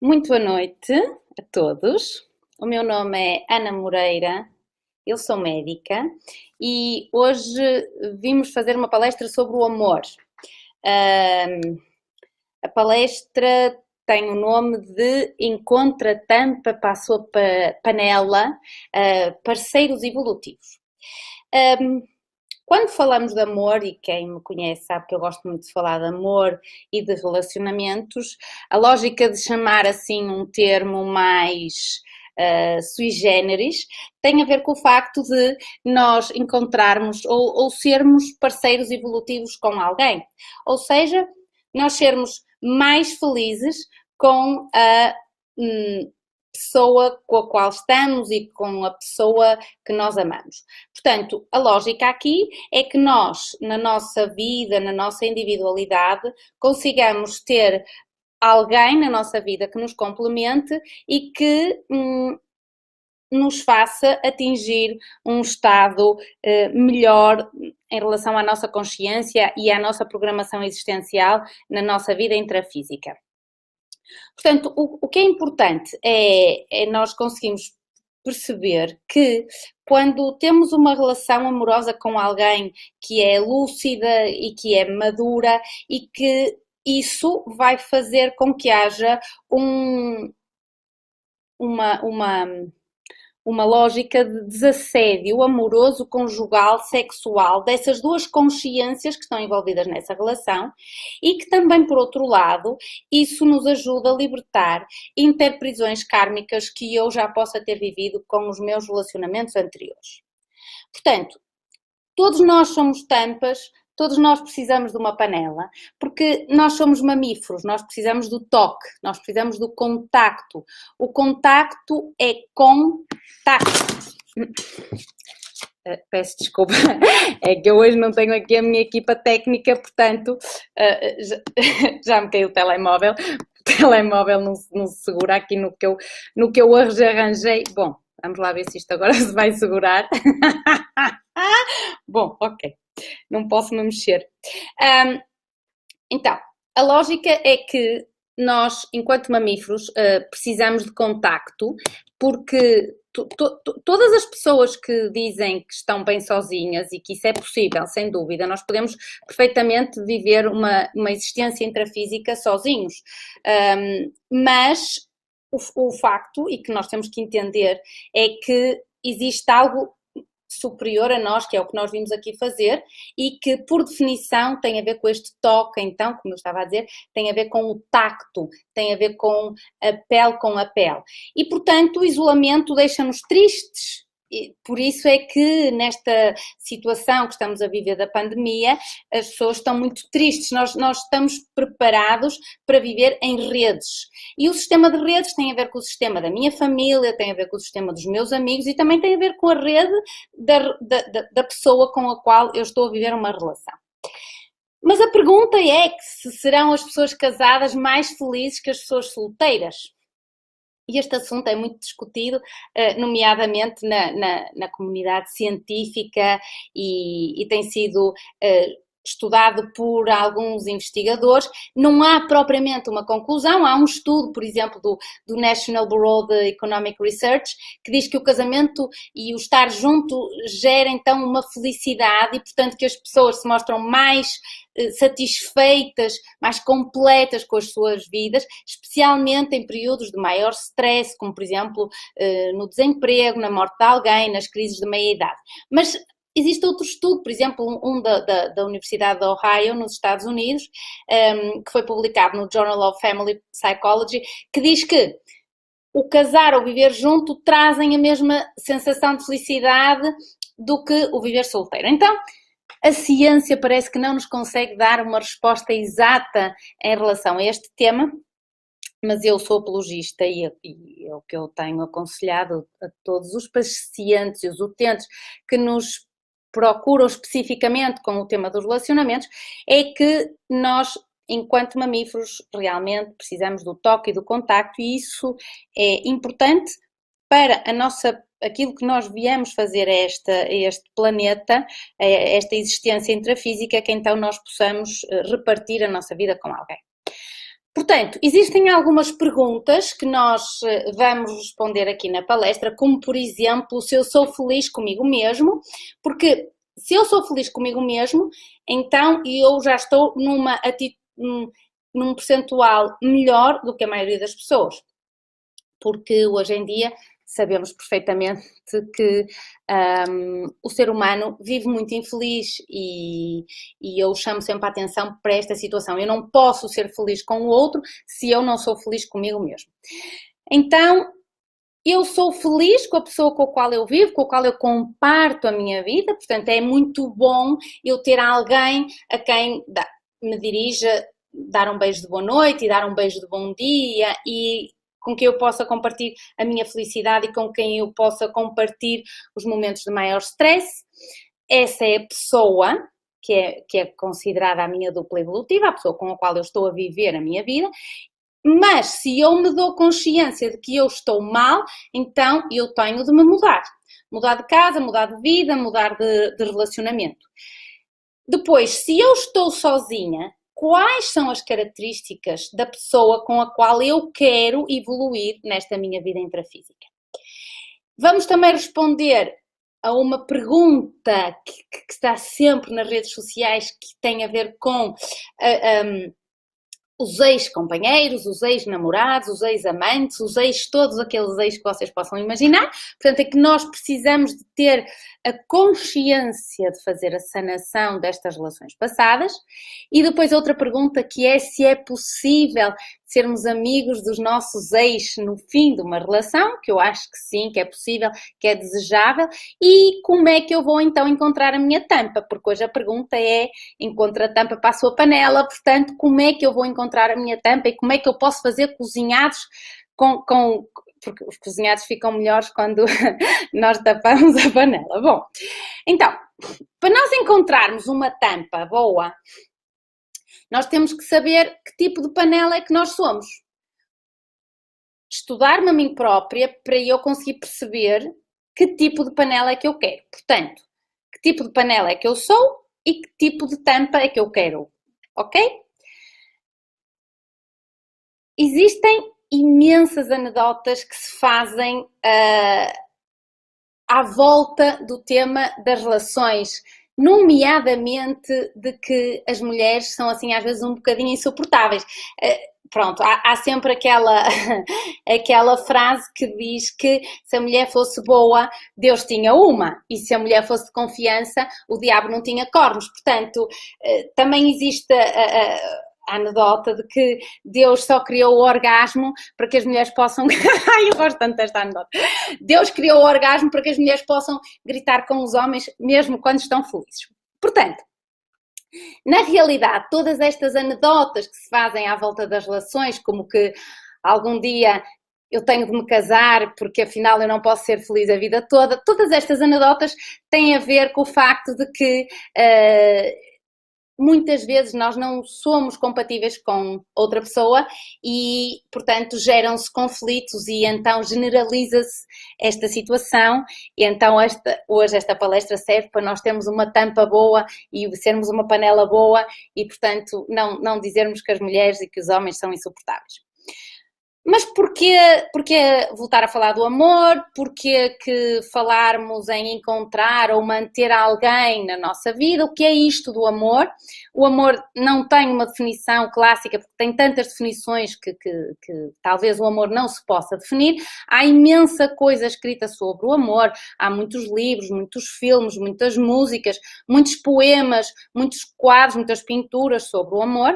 Muito boa noite a todos. O meu nome é Ana Moreira, eu sou médica e hoje vimos fazer uma palestra sobre o amor. A palestra tem o nome de Encontra Tampa para a sua panela, parceiros evolutivos. Quando falamos de amor, e quem me conhece sabe que eu gosto muito de falar de amor e de relacionamentos, a lógica de chamar assim um termo mais sui generis tem a ver com o facto de nós encontrarmos ou sermos parceiros evolutivos com alguém. Ou seja, nós sermos mais felizes com a pessoa com a qual estamos e com a pessoa que nós amamos. Portanto, a lógica aqui é que nós, na nossa vida, na nossa individualidade, consigamos ter alguém na nossa vida que nos complemente e que nos faça atingir um estado melhor em relação à nossa consciência e à nossa programação existencial na nossa vida intrafísica. Portanto, o que é importante é nós conseguirmos perceber que quando temos uma relação amorosa com alguém que é lúcida e que é madura e que isso vai fazer com que haja uma lógica de desassédio amoroso, conjugal, sexual, dessas duas consciências que estão envolvidas nessa relação e que também, por outro lado, isso nos ajuda a libertar interprisões kármicas que eu já possa ter vivido com os meus relacionamentos anteriores. Portanto, todos nós somos tampas, todos nós precisamos de uma panela, porque nós somos mamíferos, nós precisamos do toque, nós precisamos do contacto. O contacto é contacto. Peço desculpa, é que eu hoje não tenho aqui a minha equipa técnica, portanto já me caiu o telemóvel. O telemóvel não se segura aqui no que eu arranjei. Bom, vamos lá ver se isto agora se vai segurar. Bom, ok, não posso me mexer. Então, a lógica é que nós, enquanto mamíferos, precisamos de contacto, porque todas as pessoas que dizem que estão bem sozinhas e que isso é possível, sem dúvida, nós podemos perfeitamente viver uma existência intrafísica sozinhos, mas o facto, e que nós temos que entender, é que existe algo superior a nós, que é o que nós vimos aqui fazer, e que, por definição, tem a ver com este toque, então, como eu estava a dizer, tem a ver com o tacto, tem a ver com a pele. E, portanto, o isolamento deixa-nos tristes. E por isso é que nesta situação que estamos a viver da pandemia, as pessoas estão muito tristes. Nós estamos preparados para viver em redes. E o sistema de redes tem a ver com o sistema da minha família, tem a ver com o sistema dos meus amigos e também tem a ver com a rede da pessoa com a qual eu estou a viver uma relação. Mas a pergunta é se serão as pessoas casadas mais felizes que as pessoas solteiras? E este assunto é muito discutido, nomeadamente na comunidade científica e tem sido estudado por alguns investigadores. Não há propriamente uma conclusão, há um estudo, por exemplo, do National Bureau of Economic Research, que diz que o casamento e o estar junto gera então uma felicidade e, portanto, que as pessoas se mostram mais satisfeitas, mais completas com as suas vidas, especialmente em períodos de maior stress, como por exemplo no desemprego, na morte de alguém, nas crises de meia-idade. Mas existe outro estudo, por exemplo, da Universidade de Ohio, nos Estados Unidos, que foi publicado no Journal of Family Psychology, que diz que o casar ou viver junto trazem a mesma sensação de felicidade do que o viver solteiro. Então, a ciência parece que não nos consegue dar uma resposta exata em relação a este tema, mas eu sou apologista e é o que eu tenho aconselhado a todos os pacientes e os utentes que nos procuram especificamente com o tema dos relacionamentos, é que nós, enquanto mamíferos, realmente precisamos do toque e do contacto e isso é importante para aquilo que nós viemos fazer a este planeta, a esta existência intrafísica, que então nós possamos repartir a nossa vida com alguém. Portanto, existem algumas perguntas que nós vamos responder aqui na palestra, como por exemplo, se eu sou feliz comigo mesmo, porque se eu sou feliz comigo mesmo, então eu já estou num percentual melhor do que a maioria das pessoas, porque hoje em dia sabemos perfeitamente que o ser humano vive muito infeliz e eu chamo sempre a atenção para esta situação. Eu não posso ser feliz com o outro se eu não sou feliz comigo mesmo. Então, eu sou feliz com a pessoa com a qual eu vivo, com a qual eu comparto a minha vida, portanto é muito bom eu ter alguém a quem me dirija, dar um beijo de boa noite e dar um beijo de bom dia e com quem eu possa compartilhar a minha felicidade e com quem eu possa compartilhar os momentos de maior stress. Essa é a pessoa que é considerada a minha dupla evolutiva, a pessoa com a qual eu estou a viver a minha vida. Mas se eu me dou consciência de que eu estou mal, então eu tenho de me mudar. Mudar de casa, mudar de vida, mudar de relacionamento. Depois, se eu estou sozinha, quais são as características da pessoa com a qual eu quero evoluir nesta minha vida intrafísica? Vamos também responder a uma pergunta que está sempre nas redes sociais, que tem a ver com os ex-companheiros, os ex-namorados, os ex-amantes, os ex, todos aqueles ex que vocês possam imaginar. Portanto, é que nós precisamos de ter a consciência de fazer a sanação destas relações passadas. E depois outra pergunta que é se é possível sermos amigos dos nossos ex no fim de uma relação, que eu acho que sim, que é possível, que é desejável. E como é que eu vou então encontrar a minha tampa? Porque hoje a pergunta é, encontra a tampa para a sua panela, portanto, como é que eu vou encontrar a minha tampa e como é que eu posso fazer cozinhados porque os cozinhados ficam melhores quando nós tapamos a panela. Bom, então, para nós encontrarmos uma tampa boa, nós temos que saber que tipo de panela é que nós somos. Estudar-me a mim própria para eu conseguir perceber que tipo de panela é que eu quero. Portanto, que tipo de panela é que eu sou e que tipo de tampa é que eu quero. Ok? Existem imensas anedotas que se fazem à volta do tema das relações, nomeadamente de que as mulheres são assim às vezes um bocadinho insuportáveis. Pronto, há sempre aquela frase que diz que se a mulher fosse boa, Deus tinha uma, e se a mulher fosse de confiança, o diabo não tinha cornos. Portanto, também existe a anedota de que Deus só criou o orgasmo para que as mulheres possam... Ai, eu gosto tanto desta anedota. Deus criou o orgasmo para que as mulheres possam gritar com os homens mesmo quando estão felizes. Portanto, na realidade, todas estas anedotas que se fazem à volta das relações, como que algum dia eu tenho de me casar porque afinal eu não posso ser feliz a vida toda, todas estas anedotas têm a ver com o facto de que muitas vezes nós não somos compatíveis com outra pessoa e, portanto, geram-se conflitos e então generaliza-se esta situação e então hoje esta palestra serve para nós termos uma tampa boa e sermos uma panela boa e, portanto, não dizermos que as mulheres e que os homens são insuportáveis. Mas porquê voltar a falar do amor? Porquê que falarmos em encontrar ou manter alguém na nossa vida? O que é isto do amor? O amor não tem uma definição clássica, porque tem tantas definições que talvez o amor não se possa definir. Há imensa coisa escrita sobre o amor, há muitos livros, muitos filmes, muitas músicas, muitos poemas, muitos quadros, muitas pinturas sobre o amor.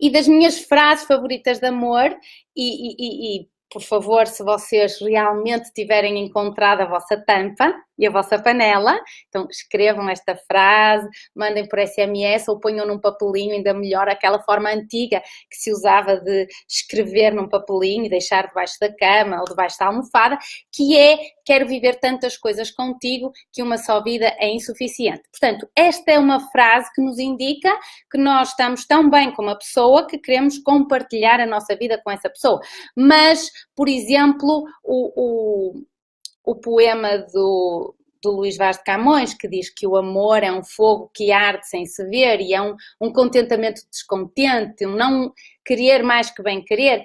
E das minhas frases favoritas de amor, e por favor, se vocês realmente tiverem encontrado a vossa tampa e a vossa panela, então escrevam esta frase, mandem por SMS ou ponham num papelinho, ainda melhor, aquela forma antiga que se usava de escrever num papelinho e deixar debaixo da cama ou debaixo da almofada, que é: quero viver tantas coisas contigo que uma só vida é insuficiente. Portanto, esta é uma frase que nos indica que nós estamos tão bem com uma pessoa que queremos compartilhar a nossa vida com essa pessoa. Mas, por exemplo, o poema do Luís Vaz de Camões, que diz que o amor é um fogo que arde sem se ver e é um contentamento descontente, um não querer mais que bem querer,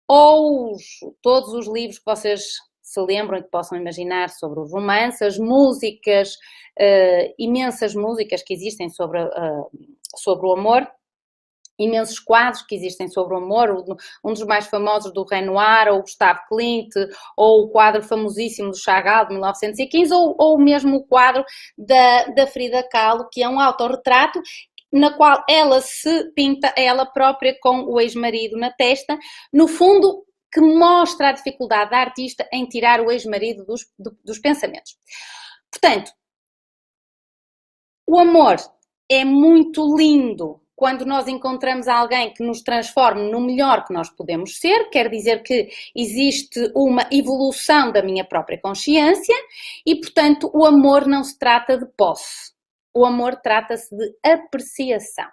ou todos os livros que vocês se lembram e que possam imaginar sobre os romances, as músicas, imensas músicas que existem sobre o amor, imensos quadros que existem sobre o amor, um dos mais famosos do Renoir, ou Gustave Klimt, ou o quadro famosíssimo do Chagall, de 1915, ou mesmo o quadro da Frida Kahlo, que é um autorretrato na qual ela se pinta ela própria com o ex-marido na testa, no fundo, que mostra a dificuldade da artista em tirar o ex-marido dos pensamentos. Portanto, o amor é muito lindo quando nós encontramos alguém que nos transforme no melhor que nós podemos ser, quer dizer que existe uma evolução da minha própria consciência e, portanto, o amor não se trata de posse. O amor trata-se de apreciação.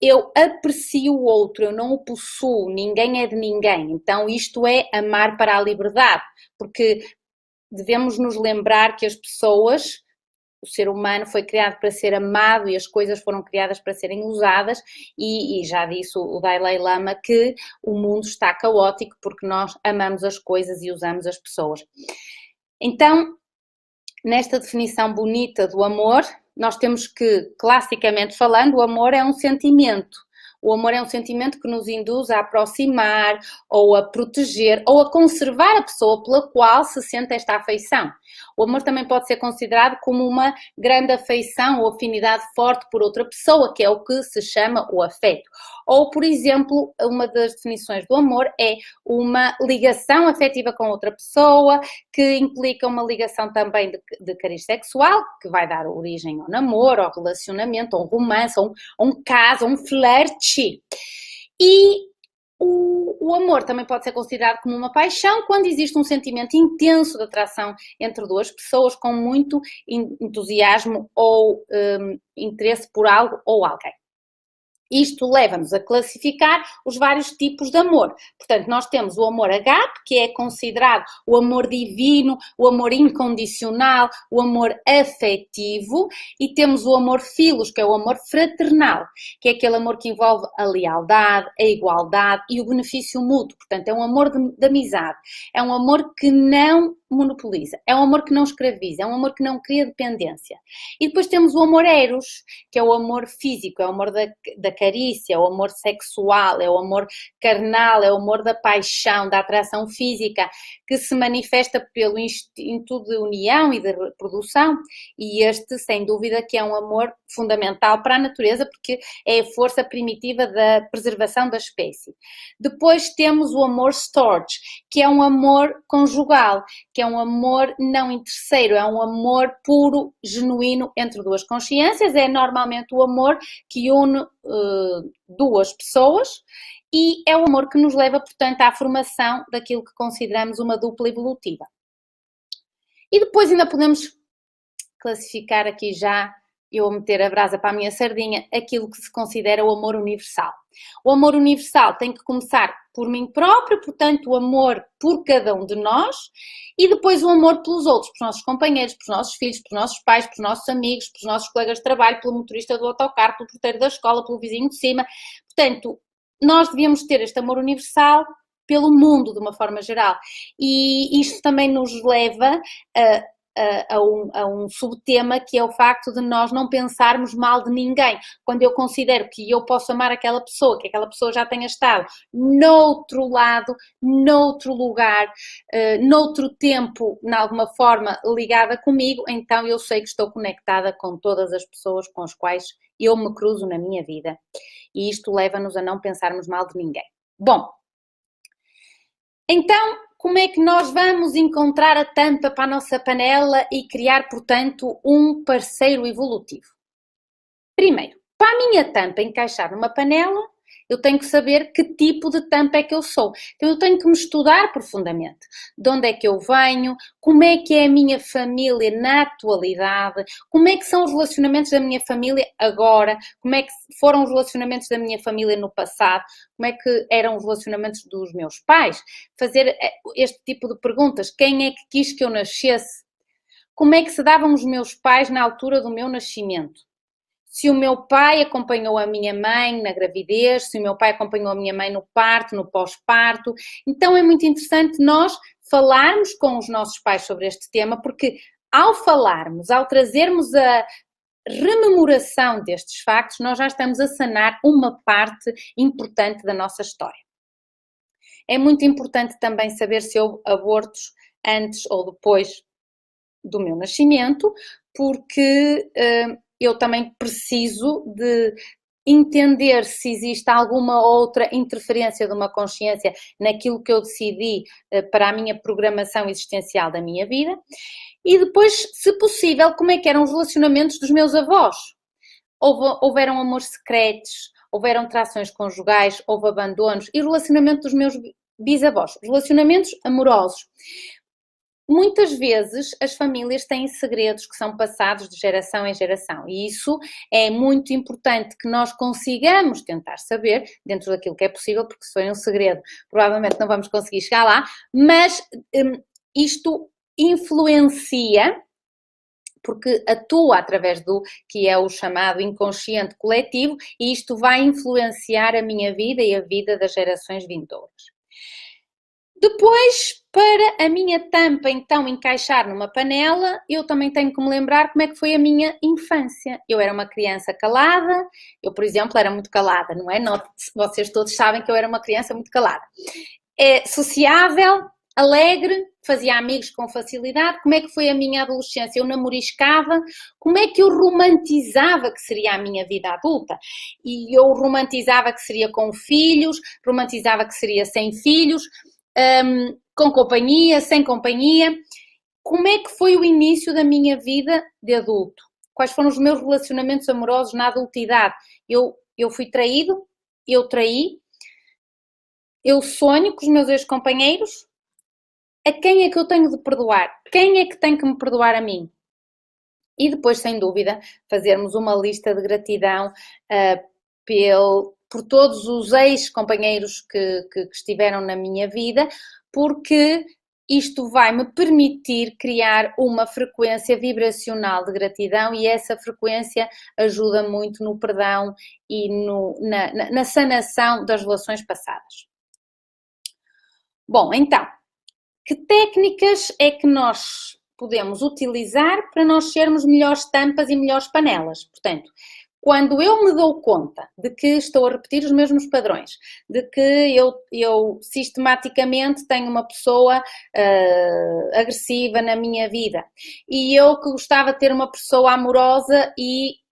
Eu aprecio o outro, eu não o possuo, ninguém é de ninguém. Então, isto é amar para a liberdade, porque devemos nos lembrar que as pessoas, o ser humano foi criado para ser amado e as coisas foram criadas para serem usadas e já disse o Dalai Lama que o mundo está caótico porque nós amamos as coisas e usamos as pessoas. Então, nesta definição bonita do amor, nós temos que, classicamente falando, o amor é um sentimento. O amor é um sentimento que nos induz a aproximar, ou a proteger, ou a conservar a pessoa pela qual se sente esta afeição. O amor também pode ser considerado como uma grande afeição ou afinidade forte por outra pessoa, que é o que se chama o afeto. Ou, por exemplo, uma das definições do amor é uma ligação afetiva com outra pessoa, que implica uma ligação também de cariz sexual, que vai dar origem ao namoro, ao relacionamento, ao romance, a um caso, a um flerte. E o amor também pode ser considerado como uma paixão quando existe um sentimento intenso de atração entre duas pessoas com muito entusiasmo ou interesse por algo ou alguém. Isto leva-nos a classificar os vários tipos de amor. Portanto, nós temos o amor agape, que é considerado o amor divino, o amor incondicional, o amor afetivo, e temos o amor filos, que é o amor fraternal, que é aquele amor que envolve a lealdade, a igualdade e o benefício mútuo. Portanto, é um amor de amizade, é um amor que não monopoliza, é um amor que não escraviza, é um amor que não cria dependência. E depois temos o amor eros, que é o amor físico, é o amor da carícia, é o amor sexual, é o amor carnal, é o amor da paixão, da atração física, que se manifesta pelo instinto de união e de reprodução, e este, sem dúvida, que é um amor fundamental para a natureza, porque é a força primitiva da preservação da espécie. Depois temos o amor storge, que é um amor conjugal, que é um amor não interesseiro, é um amor puro, genuíno entre duas consciências, é normalmente o amor que une duas pessoas e é o amor que nos leva, portanto, à formação daquilo que consideramos uma dupla evolutiva. E depois ainda podemos classificar aqui já, eu vou meter a brasa para a minha sardinha, aquilo que se considera o amor universal. O amor universal tem que começar por mim próprio, portanto, o amor por cada um de nós, e depois o amor pelos outros, pelos nossos companheiros, pelos nossos filhos, pelos nossos pais, pelos nossos amigos, pelos nossos colegas de trabalho, pelo motorista do autocarro, pelo porteiro da escola, pelo vizinho de cima. Portanto, nós devíamos ter este amor universal pelo mundo, de uma forma geral. E isto também nos leva a um subtema que é o facto de nós não pensarmos mal de ninguém. Quando eu considero que eu posso amar aquela pessoa, que aquela pessoa já tenha estado noutro lado, noutro lugar, noutro tempo, de alguma forma ligada comigo, então eu sei que estou conectada com todas as pessoas com as quais eu me cruzo na minha vida. E isto leva-nos a não pensarmos mal de ninguém. Bom, então, como é que nós vamos encontrar a tampa para a nossa panela e criar, portanto, um parceiro evolutivo? Primeiro, para a minha tampa encaixar numa panela, eu tenho que saber que tipo de tampa é que eu sou. Então, eu tenho que me estudar profundamente. De onde é que eu venho? Como é que é a minha família na atualidade? Como é que são os relacionamentos da minha família agora? Como é que foram os relacionamentos da minha família no passado? Como é que eram os relacionamentos dos meus pais? Fazer este tipo de perguntas. Quem é que quis que eu nascesse? como é que se davam os meus pais na altura do meu nascimento. Se o meu pai acompanhou a minha mãe na gravidez, se o meu pai acompanhou a minha mãe no parto, no pós-parto. Então é muito interessante nós falarmos com os nossos pais sobre este tema, porque ao falarmos, ao trazermos a rememoração destes factos, nós já estamos a sanar uma parte importante da nossa história. É muito importante também saber se houve abortos antes ou depois do meu nascimento, porque eu também preciso de entender se existe alguma outra interferência de uma consciência naquilo que eu decidi para a minha programação existencial da minha vida. E depois, se possível, como é que eram os relacionamentos dos meus avós? Houveram amores secretos, houveram trações conjugais, houve abandonos, e o relacionamento dos meus bisavós, relacionamentos amorosos. Muitas vezes as famílias têm segredos que são passados de geração em geração e isso é muito importante que nós consigamos tentar saber, dentro daquilo que é possível, porque se for um segredo provavelmente não vamos conseguir chegar lá, mas isto influencia, porque atua através do que é o chamado inconsciente coletivo e isto vai influenciar a minha vida e a vida das gerações vindouras. Depois, para a minha tampa então encaixar numa panela, eu também tenho que me lembrar como é que foi a minha infância. Eu era uma criança calada, eu, por exemplo, era muito calada, não é? Vocês todos sabem que eu era uma criança muito calada. Sociável, alegre, fazia amigos com facilidade. Como é que foi a minha adolescência? Eu namoriscava. Como é que eu romantizava que seria a minha vida adulta? E eu romantizava que seria com filhos, romantizava que seria sem filhos, com companhia, sem companhia. Como é que foi o início da minha vida de adulto? Quais foram os meus relacionamentos amorosos na adultidade? Eu fui traído, eu traí, eu sonho com os meus ex-companheiros. A quem é que eu tenho de perdoar? Quem é que tem que me perdoar a mim? E depois, sem dúvida, fazermos uma lista de gratidão por todos os ex-companheiros que estiveram na minha vida, porque isto vai me permitir criar uma frequência vibracional de gratidão e essa frequência ajuda muito no perdão e na sanação das relações passadas. Bom, então, que técnicas é que nós podemos utilizar para nós sermos melhores tampas e melhores panelas? Portanto, quando eu me dou conta de que estou a repetir os mesmos padrões, de que eu sistematicamente tenho uma pessoa agressiva na minha vida e eu que gostava de ter uma pessoa amorosa e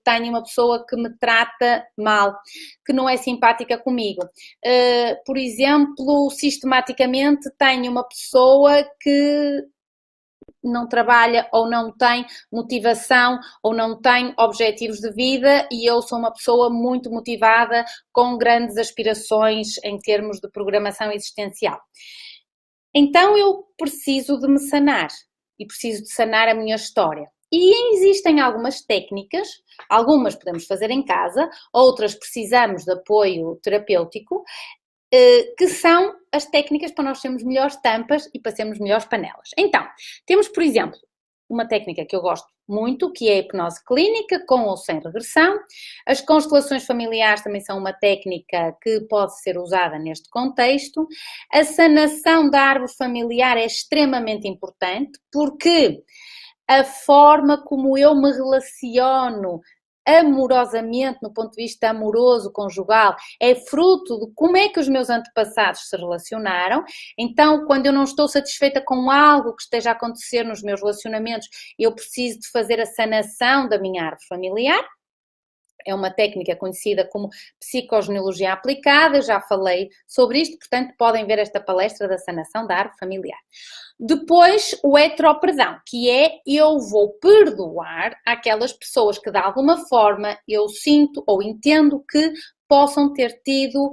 tenho uma pessoa que me trata mal, que não é simpática comigo. Por exemplo, sistematicamente tenho uma pessoa que não trabalha ou não tem motivação ou não tem objetivos de vida e eu sou uma pessoa muito motivada com grandes aspirações em termos de programação existencial. Então eu preciso de me sanar e preciso de sanar a minha história. E existem algumas técnicas, algumas podemos fazer em casa, outras precisamos de apoio terapêutico, que são as técnicas para nós sermos melhores tampas e para sermos melhores panelas. Então, temos, por exemplo, uma técnica que eu gosto muito, que é a hipnose clínica, com ou sem regressão. As constelações familiares também são uma técnica que pode ser usada neste contexto. A sanação da árvore familiar é extremamente importante, porque a forma como eu me relaciono amorosamente, no ponto de vista amoroso, conjugal, é fruto de como é que os meus antepassados se relacionaram. Então, quando eu não estou satisfeita com algo que esteja a acontecer nos meus relacionamentos, eu preciso de fazer a sanação da minha árvore familiar. É uma técnica conhecida como psicogenealogia aplicada, já falei sobre isto, portanto podem ver esta palestra da sanação da árvore familiar. Depois, o heteroperdão, que é eu vou perdoar aquelas pessoas que de alguma forma eu sinto ou entendo que possam ter tido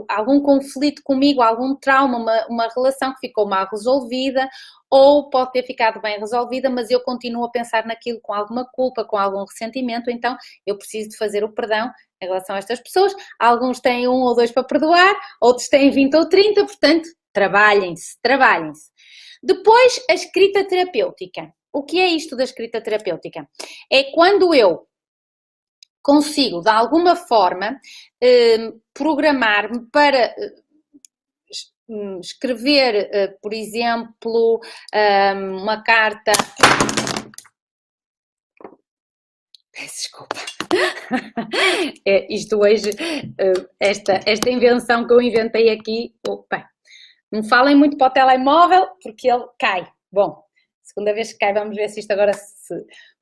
algum conflito comigo, algum trauma, uma relação que ficou mal resolvida, ou pode ter ficado bem resolvida, mas eu continuo a pensar naquilo com alguma culpa, com algum ressentimento, então eu preciso de fazer o perdão em relação a estas pessoas. Alguns têm 1 ou 2 para perdoar, outros têm 20 ou 30, portanto, trabalhem-se. Depois, a escrita terapêutica. O que é isto da escrita terapêutica? É quando eu consigo, de alguma forma, programar-me para escrever, por exemplo, uma carta. Peço desculpa. Isto hoje, esta invenção que eu inventei aqui, bem, não falem muito para o telemóvel porque ele cai. Bom, segunda vez que cai, vamos ver se isto agora se...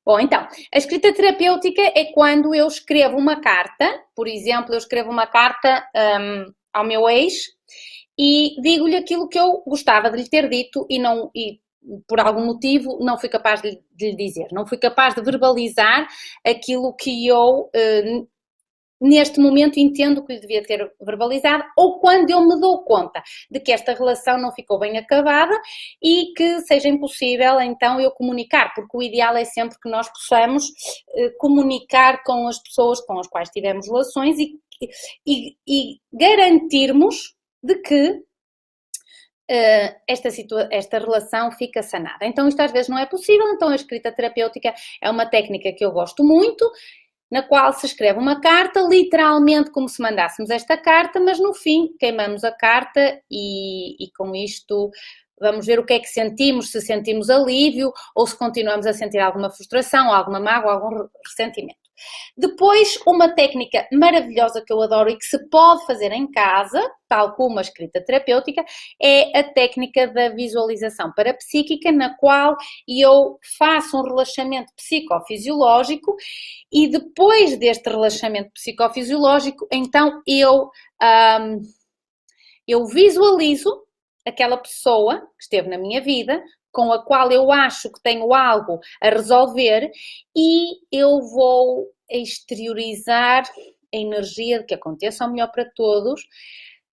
Bom, então, a escrita terapêutica é quando eu escrevo uma carta, por exemplo, eu escrevo uma carta ao meu ex e digo-lhe aquilo que eu gostava de lhe ter dito e por algum motivo não fui capaz de lhe dizer, não fui capaz de verbalizar aquilo que eu neste momento entendo que lhe devia ter verbalizado, ou quando eu me dou conta de que esta relação não ficou bem acabada e que seja impossível então eu comunicar, porque o ideal é sempre que nós possamos comunicar com as pessoas com as quais tivemos relações e garantirmos de que esta relação fica sanada. Então isto às vezes não é possível, então a escrita terapêutica é uma técnica que eu gosto muito, na qual se escreve uma carta, literalmente como se mandássemos esta carta, mas no fim queimamos a carta e com isto vamos ver o que é que sentimos, se sentimos alívio ou se continuamos a sentir alguma frustração, alguma mágoa, algum ressentimento. Depois, uma técnica maravilhosa que eu adoro e que se pode fazer em casa, tal como a escrita terapêutica, é a técnica da visualização parapsíquica, na qual eu faço um relaxamento psicofisiológico e depois deste relaxamento psicofisiológico, então eu visualizo aquela pessoa que esteve na minha vida, com a qual eu acho que tenho algo a resolver e eu vou exteriorizar a energia de que aconteça o melhor para todos,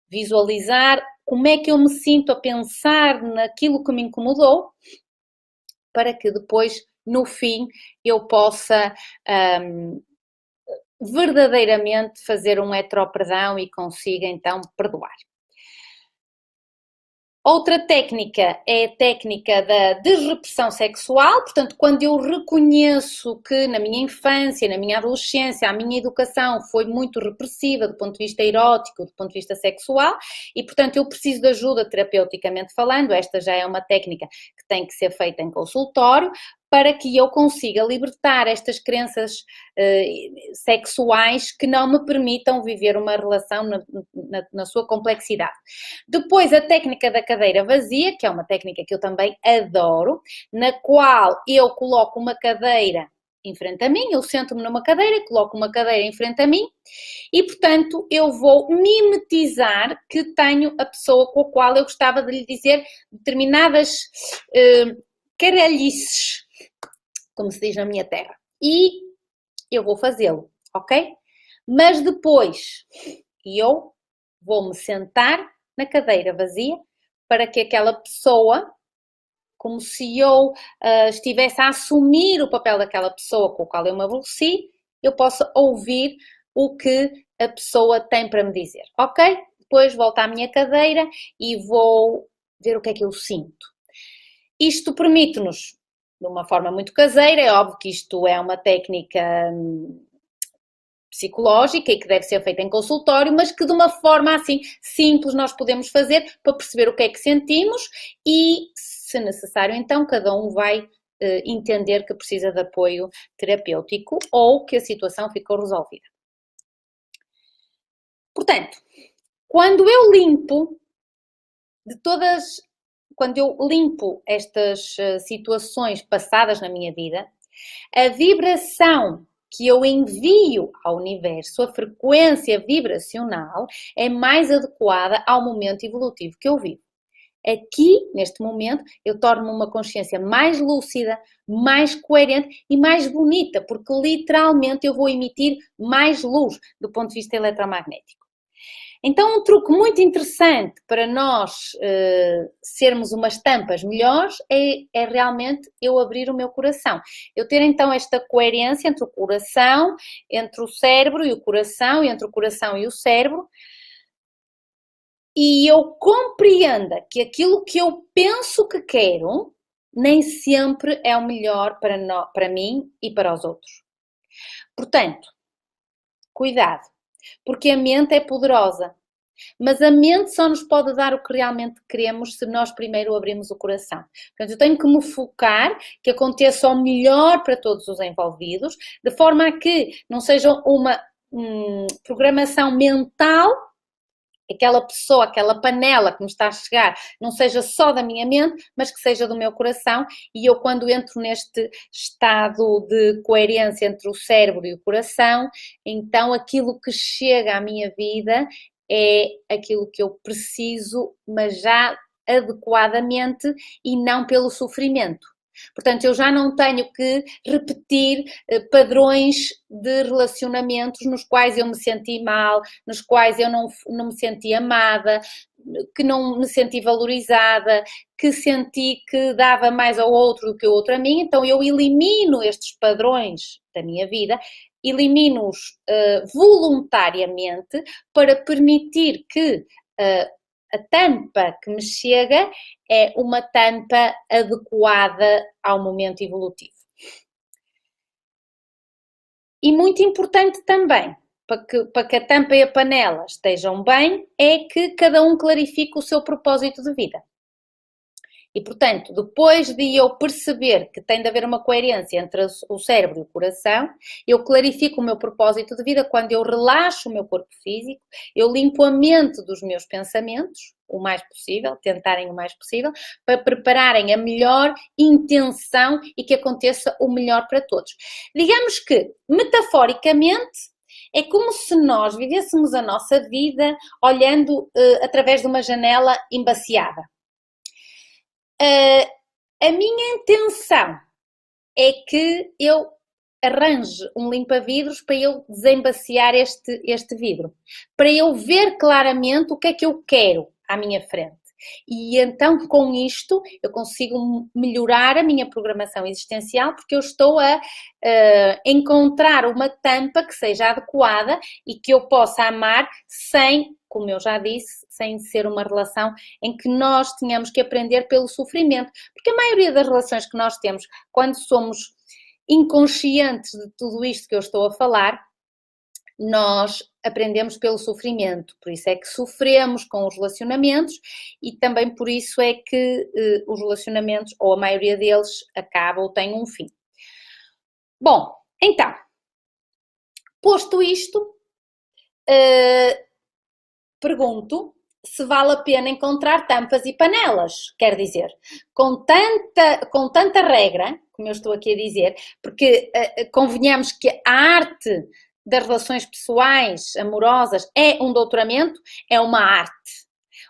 visualizar como é que eu me sinto a pensar naquilo que me incomodou, para que depois, no fim, eu possa verdadeiramente fazer um heteroperdão e consiga então perdoar. Outra técnica é a técnica da desrepressão sexual, portanto, quando eu reconheço que na minha infância, na minha adolescência, a minha educação foi muito repressiva do ponto de vista erótico, do ponto de vista sexual, e portanto eu preciso de ajuda terapeuticamente falando, esta já é uma técnica que tem que ser feita em consultório, para que eu consiga libertar estas crenças sexuais que não me permitam viver uma relação na sua complexidade. Depois, a técnica da cadeira vazia, que é uma técnica que eu também adoro, na qual eu coloco uma cadeira em frente a mim, eu sento-me numa cadeira, coloco uma cadeira em frente a mim e, portanto, eu vou mimetizar que tenho a pessoa com a qual eu gostava de lhe dizer determinadas caralhices, como se diz na minha terra. E eu vou fazê-lo, ok? Mas depois eu vou-me sentar na cadeira vazia para que aquela pessoa, como se eu estivesse a assumir o papel daquela pessoa com a qual eu me aborreci, eu possa ouvir o que a pessoa tem para me dizer, ok? Depois volto à minha cadeira e vou ver o que é que eu sinto. Isto permite-nos, de uma forma muito caseira, é óbvio que isto é uma técnica psicológica e que deve ser feita em consultório, mas que de uma forma assim simples nós podemos fazer para perceber o que é que sentimos e, se necessário, então cada um vai entender que precisa de apoio terapêutico ou que a situação ficou resolvida. Portanto, quando eu limpo estas situações passadas na minha vida, a vibração que eu envio ao universo, a frequência vibracional, é mais adequada ao momento evolutivo que eu vivo. Aqui, neste momento, eu torno-me uma consciência mais lúcida, mais coerente e mais bonita, porque literalmente eu vou emitir mais luz do ponto de vista eletromagnético. Então, um truque muito interessante para nós sermos umas tampas melhores é realmente eu abrir o meu coração. Eu ter então esta coerência entre o coração, entre o cérebro e o coração, e entre o coração e o cérebro. e eu compreenda que aquilo que eu penso que quero nem sempre é o melhor para mim e para os outros. Portanto, cuidado, porque a mente é poderosa, mas a mente só nos pode dar o que realmente queremos se nós primeiro abrirmos o coração. Portanto, eu tenho que me focar, que aconteça o melhor para todos os envolvidos, de forma a que não seja uma programação mental, aquela pessoa, aquela panela que me está a chegar, não seja só da minha mente, mas que seja do meu coração, e eu quando entro neste estado de coerência entre o cérebro e o coração, então aquilo que chega à minha vida é aquilo que eu preciso, mas já adequadamente e não pelo sofrimento. Portanto, eu já não tenho que repetir padrões de relacionamentos nos quais eu me senti mal, nos quais eu não me senti amada, que não me senti valorizada, que senti que dava mais ao outro do que o outro a mim. Então, eu elimino estes padrões da minha vida, elimino-os voluntariamente para permitir que a tampa que me chega é uma tampa adequada ao momento evolutivo. E muito importante também, para que a tampa e a panela estejam bem, é que cada um clarifique o seu propósito de vida. E, portanto, depois de eu perceber que tem de haver uma coerência entre o cérebro e o coração, eu clarifico o meu propósito de vida quando eu relaxo o meu corpo físico, eu limpo a mente dos meus pensamentos, o mais possível, tentarem o mais possível, para prepararem a melhor intenção e que aconteça o melhor para todos. Digamos que, metaforicamente, é como se nós vivêssemos a nossa vida olhando através de uma janela embaciada. A minha intenção é que eu arranje um limpa-vidros para eu desembaciar este vidro, para eu ver claramente o que é que eu quero à minha frente. E então, com isto, eu consigo melhorar a minha programação existencial, porque eu estou a encontrar uma tampa que seja adequada e que eu possa amar sem, como eu já disse, sem ser uma relação em que nós tenhamos que aprender pelo sofrimento. Porque a maioria das relações que nós temos, quando somos inconscientes de tudo isto que eu estou a falar, nós aprendemos pelo sofrimento, por isso é que sofremos com os relacionamentos e também por isso é que os relacionamentos, ou a maioria deles, acabam ou têm um fim. Bom, então, posto isto, pergunto se vale a pena encontrar tampas e panelas, quer dizer, com tanta regra, como eu estou aqui a dizer, porque convenhamos que a arte das relações pessoais, amorosas, é um doutoramento, é uma arte.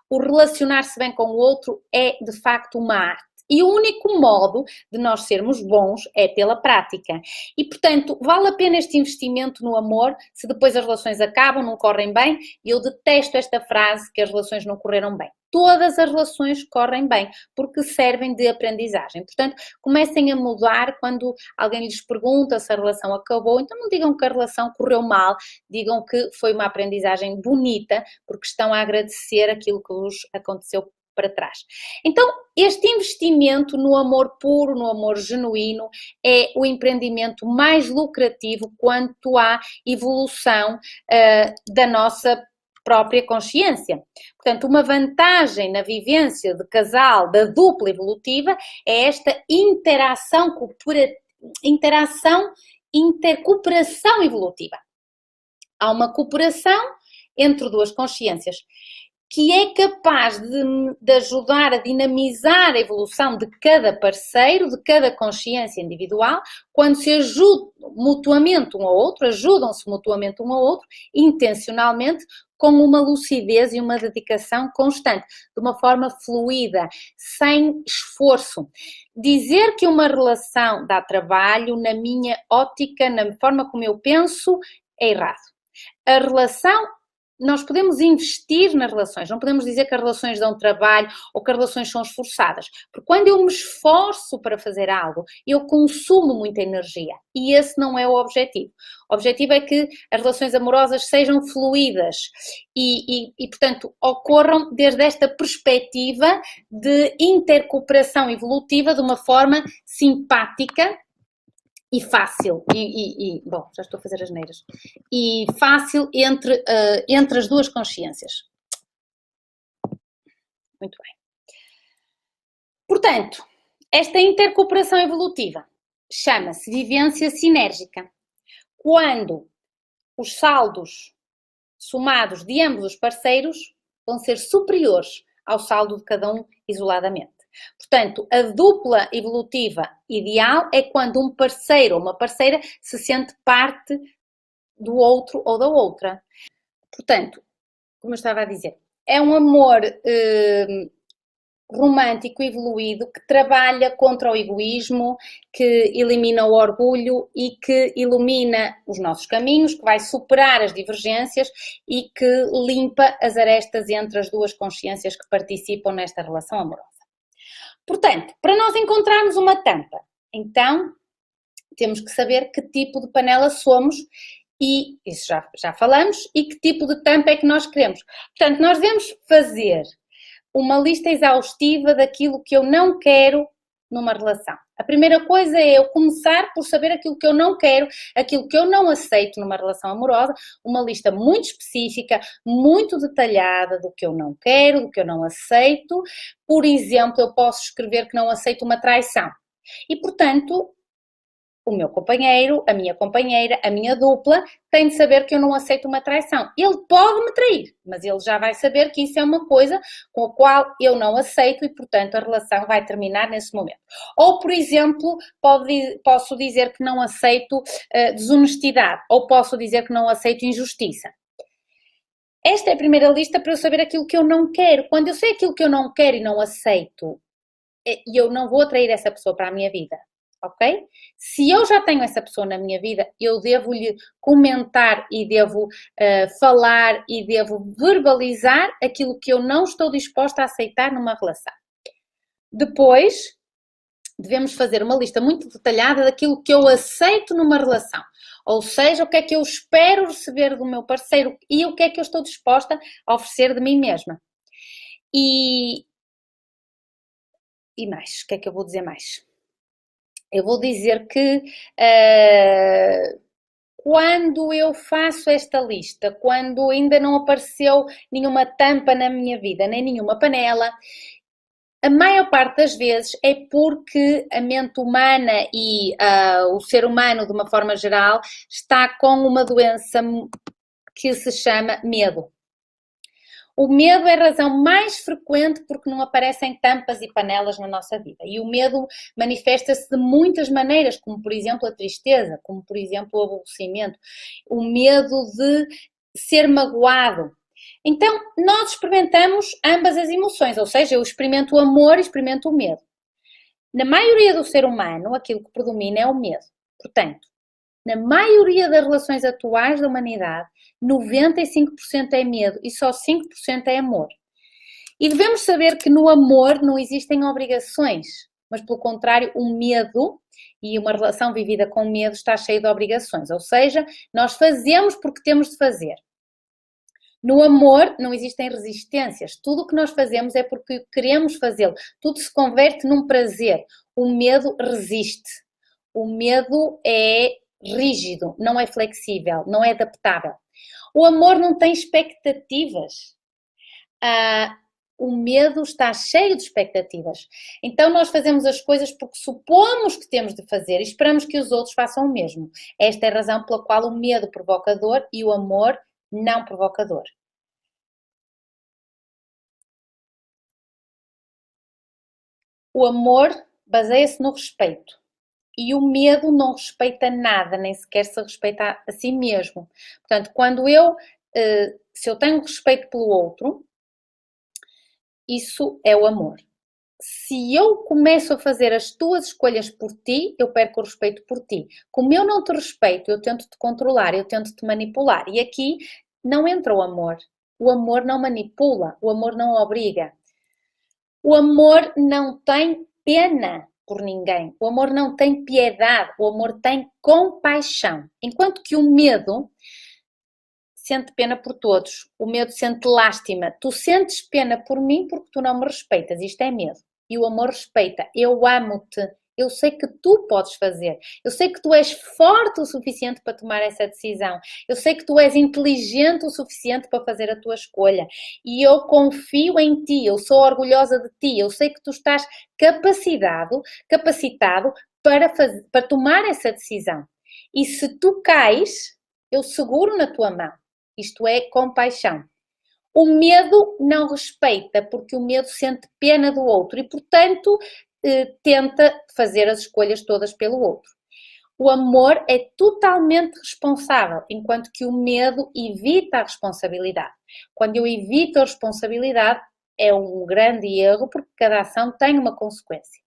O relacionar-se bem com o outro é, de facto, uma arte. E o único modo de nós sermos bons é pela prática. E, portanto, vale a pena este investimento no amor se depois as relações acabam, não correm bem? E eu detesto esta frase que as relações não correram bem. Todas as relações correm bem, porque servem de aprendizagem. Portanto, comecem a mudar quando alguém lhes pergunta se a relação acabou. Então não digam que a relação correu mal, digam que foi uma aprendizagem bonita, porque estão a agradecer aquilo que vos aconteceu para trás. Então, este investimento no amor puro, no amor genuíno, é o empreendimento mais lucrativo quanto à evolução da nossa própria consciência. Portanto, uma vantagem na vivência de casal, da dupla evolutiva, é esta intercooperação evolutiva. Há uma cooperação entre duas consciências que é capaz de ajudar a dinamizar a evolução de cada parceiro, de cada consciência individual, quando se ajudam mutuamente um ao outro, ajudam-se mutuamente um ao outro, intencionalmente, com uma lucidez e uma dedicação constante, de uma forma fluida, sem esforço. Dizer que uma relação dá trabalho, na minha ótica, na forma como eu penso, é errado. A relação nós podemos investir nas relações, não podemos dizer que as relações dão trabalho ou que as relações são esforçadas, porque quando eu me esforço para fazer algo, eu consumo muita energia e esse não é o objetivo. O objetivo é que as relações amorosas sejam fluídas e portanto, ocorram desde esta perspectiva de intercooperação evolutiva de uma forma simpática e fácil, bom, já estou a fazer as neiras, e fácil entre as duas consciências. Muito bem. Portanto, esta intercooperação evolutiva chama-se vivência sinérgica. Quando os saldos somados de ambos os parceiros vão ser superiores ao saldo de cada um isoladamente. Portanto, a dupla evolutiva ideal é quando um parceiro ou uma parceira se sente parte do outro ou da outra. Portanto, como eu estava a dizer, é um amor romântico evoluído que trabalha contra o egoísmo, que elimina o orgulho e que ilumina os nossos caminhos, que vai superar as divergências e que limpa as arestas entre as duas consciências que participam nesta relação amorosa. Portanto, para nós encontrarmos uma tampa, então temos que saber que tipo de panela somos e isso já falamos, e que tipo de tampa é que nós queremos. Portanto, nós devemos fazer uma lista exaustiva daquilo que eu não quero numa relação. A primeira coisa é eu começar por saber aquilo que eu não quero, aquilo que eu não aceito numa relação amorosa, uma lista muito específica, muito detalhada do que eu não quero, do que eu não aceito. Por exemplo, eu posso escrever que não aceito uma traição. E, portanto, o meu companheiro, a minha companheira, a minha dupla, tem de saber que eu não aceito uma traição. Ele pode me trair, mas ele já vai saber que isso é uma coisa com a qual eu não aceito e, portanto, a relação vai terminar nesse momento. Ou, por exemplo, posso dizer que não aceito desonestidade, ou posso dizer que não aceito injustiça. Esta é a primeira lista para eu saber aquilo que eu não quero. Quando eu sei aquilo que eu não quero e não aceito, eu não vou atrair essa pessoa para a minha vida. Ok? Se eu já tenho essa pessoa na minha vida, eu devo-lhe comentar e devo falar e devo verbalizar aquilo que eu não estou disposta a aceitar numa relação. Depois, devemos fazer uma lista muito detalhada daquilo que eu aceito numa relação. Ou seja, o que é que eu espero receber do meu parceiro e o que é que eu estou disposta a oferecer de mim mesma. E mais, o que é que eu vou dizer mais? Eu vou dizer que quando eu faço esta lista, quando ainda não apareceu nenhuma tampa na minha vida, nem nenhuma panela, a maior parte das vezes é porque a mente humana e o ser humano, de uma forma geral, está com uma doença que se chama medo. O medo é a razão mais frequente porque não aparecem tampas e panelas na nossa vida. E o medo manifesta-se de muitas maneiras, como por exemplo a tristeza, como por exemplo o aborrecimento, o medo de ser magoado. Então, nós experimentamos ambas as emoções, ou seja, eu experimento o amor e experimento o medo. Na maioria do ser humano, aquilo que predomina é o medo. Portanto, na maioria das relações atuais da humanidade, 95% é medo e só 5% é amor. E devemos saber que no amor não existem obrigações, mas pelo contrário, o medo e uma relação vivida com medo está cheia de obrigações, ou seja, nós fazemos porque temos de fazer. No amor não existem resistências, tudo o que nós fazemos é porque queremos fazê-lo, tudo se converte num prazer. O medo resiste, o medo é rígido, não é flexível, não é adaptável. O amor não tem expectativas. O medo está cheio de expectativas. Então nós fazemos as coisas porque supomos que temos de fazer e esperamos que os outros façam o mesmo. Esta é a razão pela qual o medo provoca dor e o amor não provoca dor. O amor baseia-se no respeito. E o medo não respeita nada, nem sequer se respeita a si mesmo. Portanto, se eu tenho respeito pelo outro, isso é o amor. Se eu começo a fazer as tuas escolhas por ti, eu perco o respeito por ti. Como eu não te respeito, eu tento te controlar, eu tento te manipular. E aqui não entra o amor. O amor não manipula, o amor não obriga. O amor não tem pena por ninguém. O amor não tem piedade. O amor tem compaixão. Enquanto que o medo sente pena por todos. O medo sente lástima. Tu sentes pena por mim porque tu não me respeitas. Isto é medo. E o amor respeita. Eu amo-te. Eu sei que tu podes fazer. Eu sei que tu és forte o suficiente para tomar essa decisão. Eu sei que tu és inteligente o suficiente para fazer a tua escolha. E eu confio em ti. Eu sou orgulhosa de ti. Eu sei que tu estás capacitado para tomar essa decisão. E se tu cais, eu seguro na tua mão. Isto é compaixão. O medo não respeita, porque o medo sente pena do outro e, portanto, tenta fazer as escolhas todas pelo outro. O amor é totalmente responsável, enquanto que o medo evita a responsabilidade. Quando eu evito a responsabilidade, é um grande erro, porque cada ação tem uma consequência.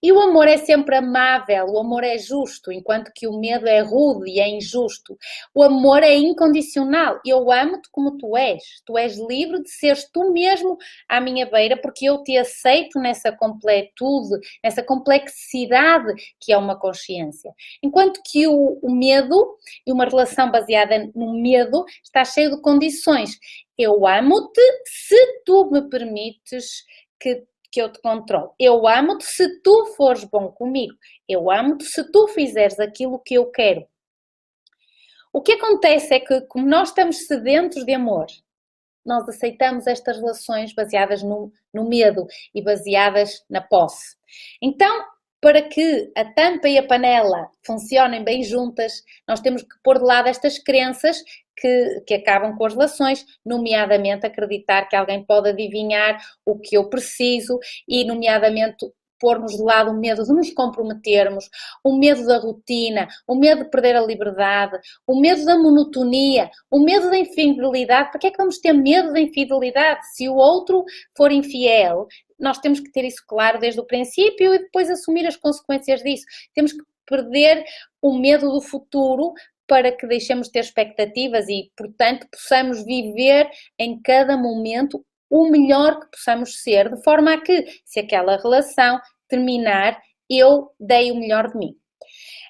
E o amor é sempre amável, o amor é justo, enquanto que o medo é rude e é injusto. O amor é incondicional. Eu amo-te como tu és. Tu és livre de seres tu mesmo à minha beira, porque eu te aceito nessa completude, nessa complexidade que é uma consciência. Enquanto que o medo, e uma relação baseada no medo, está cheio de condições. Eu amo-te se tu me permites que eu te controlo. Eu amo-te se tu fores bom comigo. Eu amo-te se tu fizeres aquilo que eu quero. O que acontece é que, como nós estamos sedentos de amor, nós aceitamos estas relações baseadas no medo e baseadas na posse. Então, para que a tampa e a panela funcionem bem juntas, nós temos que pôr de lado estas crenças que acabam com as relações, nomeadamente acreditar que alguém pode adivinhar o que eu preciso e, nomeadamente, pormos de lado o medo de nos comprometermos, o medo da rotina, o medo de perder a liberdade, o medo da monotonia, o medo da infidelidade. Para que é que vamos ter medo da infidelidade? Se o outro for infiel, nós temos que ter isso claro desde o princípio e depois assumir as consequências disso. Temos que perder o medo do futuro para que deixemos de ter expectativas e, portanto, possamos viver em cada momento o melhor que possamos ser, de forma a que, se aquela relação terminar, eu dei o melhor de mim.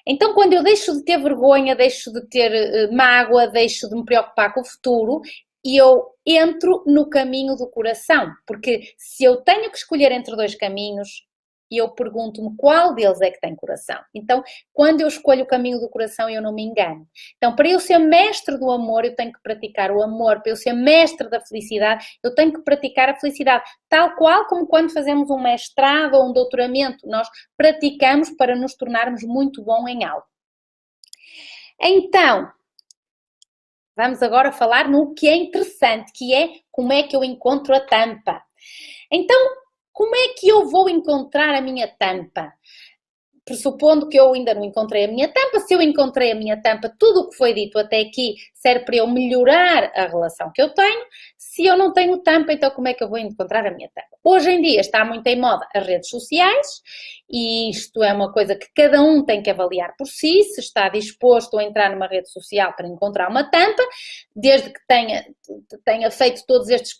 Então, quando eu deixo de ter vergonha, deixo de ter mágoa, deixo de me preocupar com o futuro, eu entro no caminho do coração, porque se eu tenho que escolher entre dois caminhos, eu pergunto-me qual deles é que tem coração. Então, quando eu escolho o caminho do coração, eu não me engano. Então, para eu ser mestre do amor, eu tenho que praticar o amor. Para eu ser mestre da felicidade, eu tenho que praticar a felicidade. Tal qual como quando fazemos um mestrado ou um doutoramento, nós praticamos para nos tornarmos muito bom em algo. Então, vamos agora falar no que é interessante, que é como é que eu encontro a tampa. Então, como é que eu vou encontrar a minha tampa? Pressupondo que eu ainda não encontrei a minha tampa, se eu encontrei a minha tampa, tudo o que foi dito até aqui serve para eu melhorar a relação que eu tenho. Se eu não tenho tampa, então como é que eu vou encontrar a minha tampa? Hoje em dia está muito em moda as redes sociais e isto é uma coisa que cada um tem que avaliar por si, se está disposto a entrar numa rede social para encontrar uma tampa, desde que tenha feito todos estes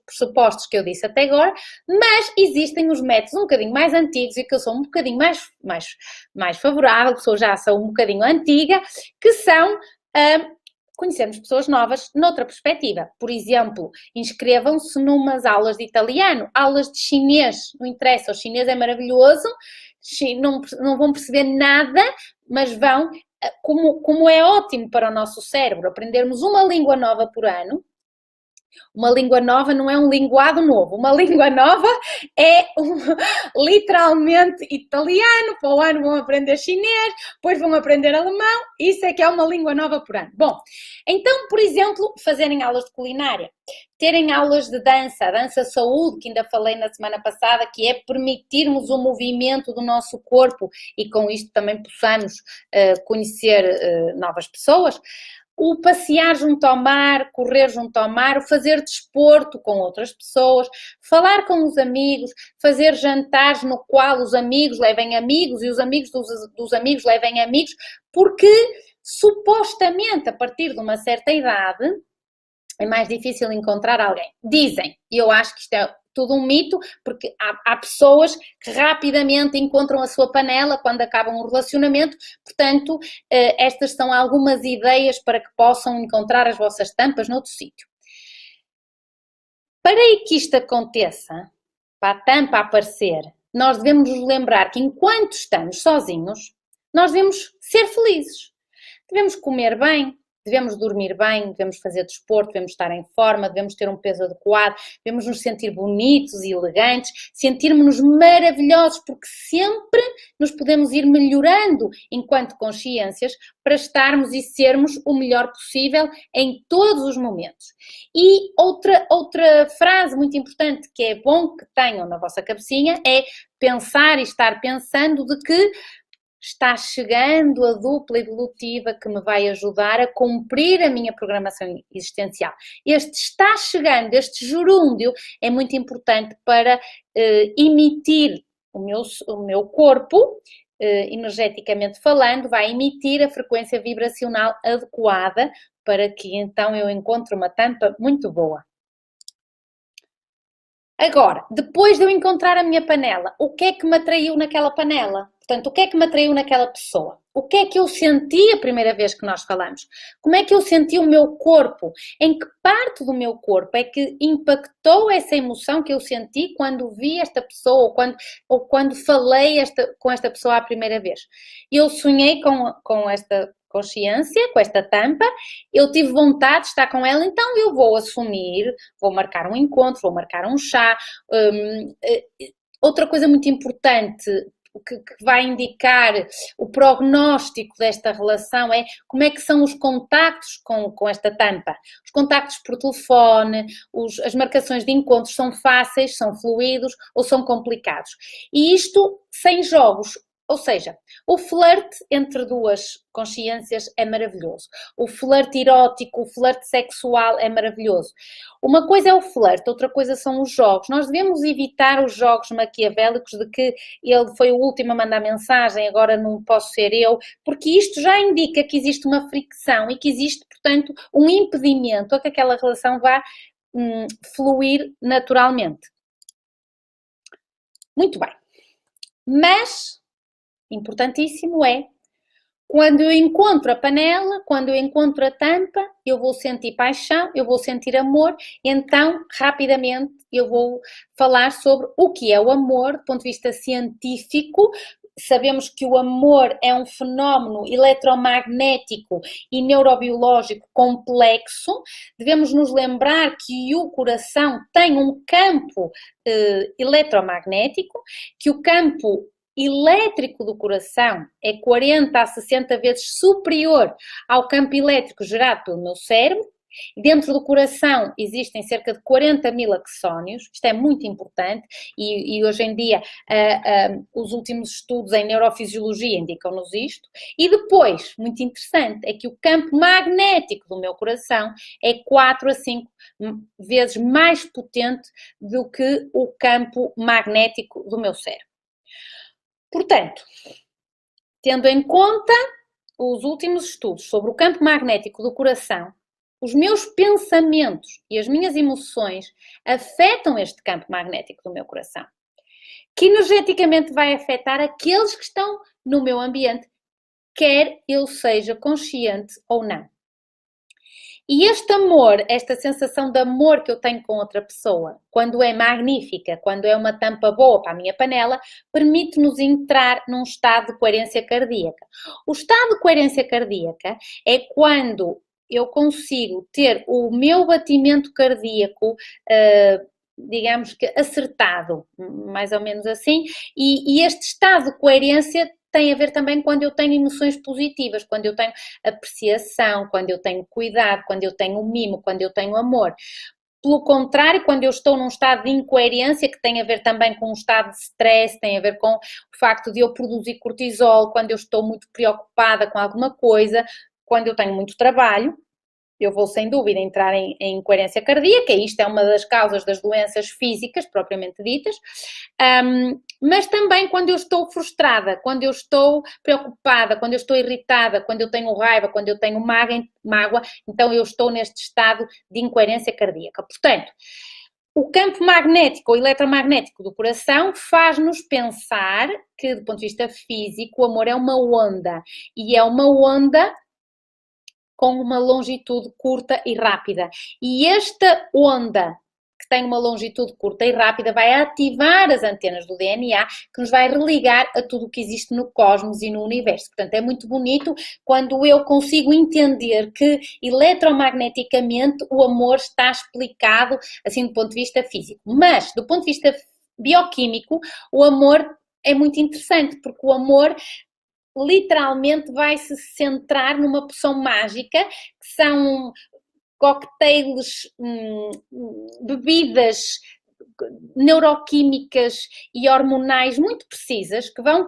pressupostos que eu disse até agora, mas existem os métodos um bocadinho mais antigos e que eu sou um bocadinho mais favorável, que já sou um bocadinho antiga, que são conhecermos pessoas novas noutra perspectiva. Por exemplo, inscrevam-se numas aulas de italiano, aulas de chinês, não interessa, o chinês é maravilhoso, não vão perceber nada, mas vão, como é ótimo para o nosso cérebro, aprendermos uma língua nova por ano. Uma língua nova não é um linguado novo. Uma língua nova é literalmente italiano. Para o ano vão aprender chinês, depois vão aprender alemão. Isso é que é uma língua nova por ano. Bom, então, por exemplo, fazerem aulas de culinária. Terem aulas de dança, a dança saúde, que ainda falei na semana passada, que é permitirmos o movimento do nosso corpo e com isto também possamos conhecer novas pessoas. O passear junto ao mar, correr junto ao mar, o fazer desporto com outras pessoas, falar com os amigos, fazer jantares no qual os amigos levem amigos e os amigos dos amigos levem amigos, porque supostamente a partir de uma certa idade é mais difícil encontrar alguém. Dizem, e eu acho que isto é tudo um mito, porque há pessoas que rapidamente encontram a sua panela quando acabam um relacionamento, portanto, estas são algumas ideias para que possam encontrar as vossas tampas noutro sítio. Para que isto aconteça, para a tampa aparecer, nós devemos nos lembrar que enquanto estamos sozinhos, nós devemos ser felizes. Devemos comer bem, devemos dormir bem, devemos fazer desporto, devemos estar em forma, devemos ter um peso adequado, devemos nos sentir bonitos e elegantes, sentirmos-nos maravilhosos, porque sempre nos podemos ir melhorando enquanto consciências para estarmos e sermos o melhor possível em todos os momentos. E outra frase muito importante que é bom que tenham na vossa cabecinha é pensar e estar pensando de que está chegando a dupla evolutiva que me vai ajudar a cumprir a minha programação existencial. Este está chegando, este gerúndio é muito importante para emitir o meu corpo, energeticamente falando, vai emitir a frequência vibracional adequada para que então eu encontre uma tampa muito boa. Agora, depois de eu encontrar a minha panela, o que é que me atraiu naquela panela? Portanto, o que é que me atraiu naquela pessoa? O que é que eu senti a primeira vez que nós falamos? Como é que eu senti o meu corpo? Em que parte do meu corpo é que impactou essa emoção que eu senti quando vi esta pessoa ou quando falei com esta pessoa a primeira vez? Eu sonhei com esta consciência, com esta tampa, eu tive vontade de estar com ela, então eu vou assumir, vou marcar um encontro, vou marcar um chá. Outra coisa muito importante que vai indicar o prognóstico desta relação é como é que são os contactos com esta tampa. Os contactos por telefone, as marcações de encontros são fáceis, são fluidos ou são complicados. E isto sem jogos. Ou seja, o flerte entre duas consciências é maravilhoso. O flerte erótico, o flerte sexual é maravilhoso. Uma coisa é o flerte, outra coisa são os jogos. Nós devemos evitar os jogos maquiavélicos de que ele foi o último a mandar mensagem, agora não posso ser eu, porque isto já indica que existe uma fricção e que existe, portanto, um impedimento a que aquela relação vá fluir naturalmente. Muito bem. Mas importantíssimo é, quando eu encontro a panela, quando eu encontro a tampa, eu vou sentir paixão, eu vou sentir amor, e então, rapidamente, eu vou falar sobre o que é o amor, do ponto de vista científico. Sabemos que o amor é um fenómeno eletromagnético e neurobiológico complexo. Devemos nos lembrar que o coração tem um campo eletromagnético, que o campo elétrico do coração é 40 a 60 vezes superior ao campo elétrico gerado pelo meu cérebro. Dentro do coração existem cerca de 40 mil axónios, isto é muito importante e hoje em dia os últimos estudos em neurofisiologia indicam-nos isto. E depois, muito interessante, é que o campo magnético do meu coração é 4 a 5 vezes mais potente do que o campo magnético do meu cérebro. Portanto, tendo em conta os últimos estudos sobre o campo magnético do coração, os meus pensamentos e as minhas emoções afetam este campo magnético do meu coração, que energeticamente vai afetar aqueles que estão no meu ambiente, quer eu seja consciente ou não. E este amor, esta sensação de amor que eu tenho com outra pessoa, quando é magnífica, quando é uma tampa boa para a minha panela, permite-nos entrar num estado de coerência cardíaca. O estado de coerência cardíaca é quando eu consigo ter o meu batimento cardíaco, digamos que acertado, mais ou menos assim, e este estado de coerência tem a ver também quando eu tenho emoções positivas, quando eu tenho apreciação, quando eu tenho cuidado, quando eu tenho mimo, quando eu tenho amor. Pelo contrário, quando eu estou num estado de incoerência, que tem a ver também com um estado de stress, tem a ver com o facto de eu produzir cortisol, quando eu estou muito preocupada com alguma coisa, quando eu tenho muito trabalho, eu vou sem dúvida entrar em incoerência cardíaca, e isto é uma das causas das doenças físicas propriamente ditas. Mas também quando eu estou frustrada, quando eu estou preocupada, quando eu estou irritada, quando eu tenho raiva, quando eu tenho mágoa, então eu estou neste estado de incoerência cardíaca. Portanto, o campo magnético ou eletromagnético do coração faz-nos pensar que, do ponto de vista físico, o amor é uma onda. E é uma onda com uma longitude curta e rápida. E esta onda que tem uma longitude curta e rápida vai ativar as antenas do DNA, que nos vai religar a tudo o que existe no cosmos e no universo. Portanto, é muito bonito quando eu consigo entender que eletromagneticamente o amor está explicado assim do ponto de vista físico. Mas, do ponto de vista bioquímico, o amor é muito interessante, porque o amor literalmente vai se centrar numa poção mágica, que são cocktails, bebidas neuroquímicas e hormonais muito precisas que vão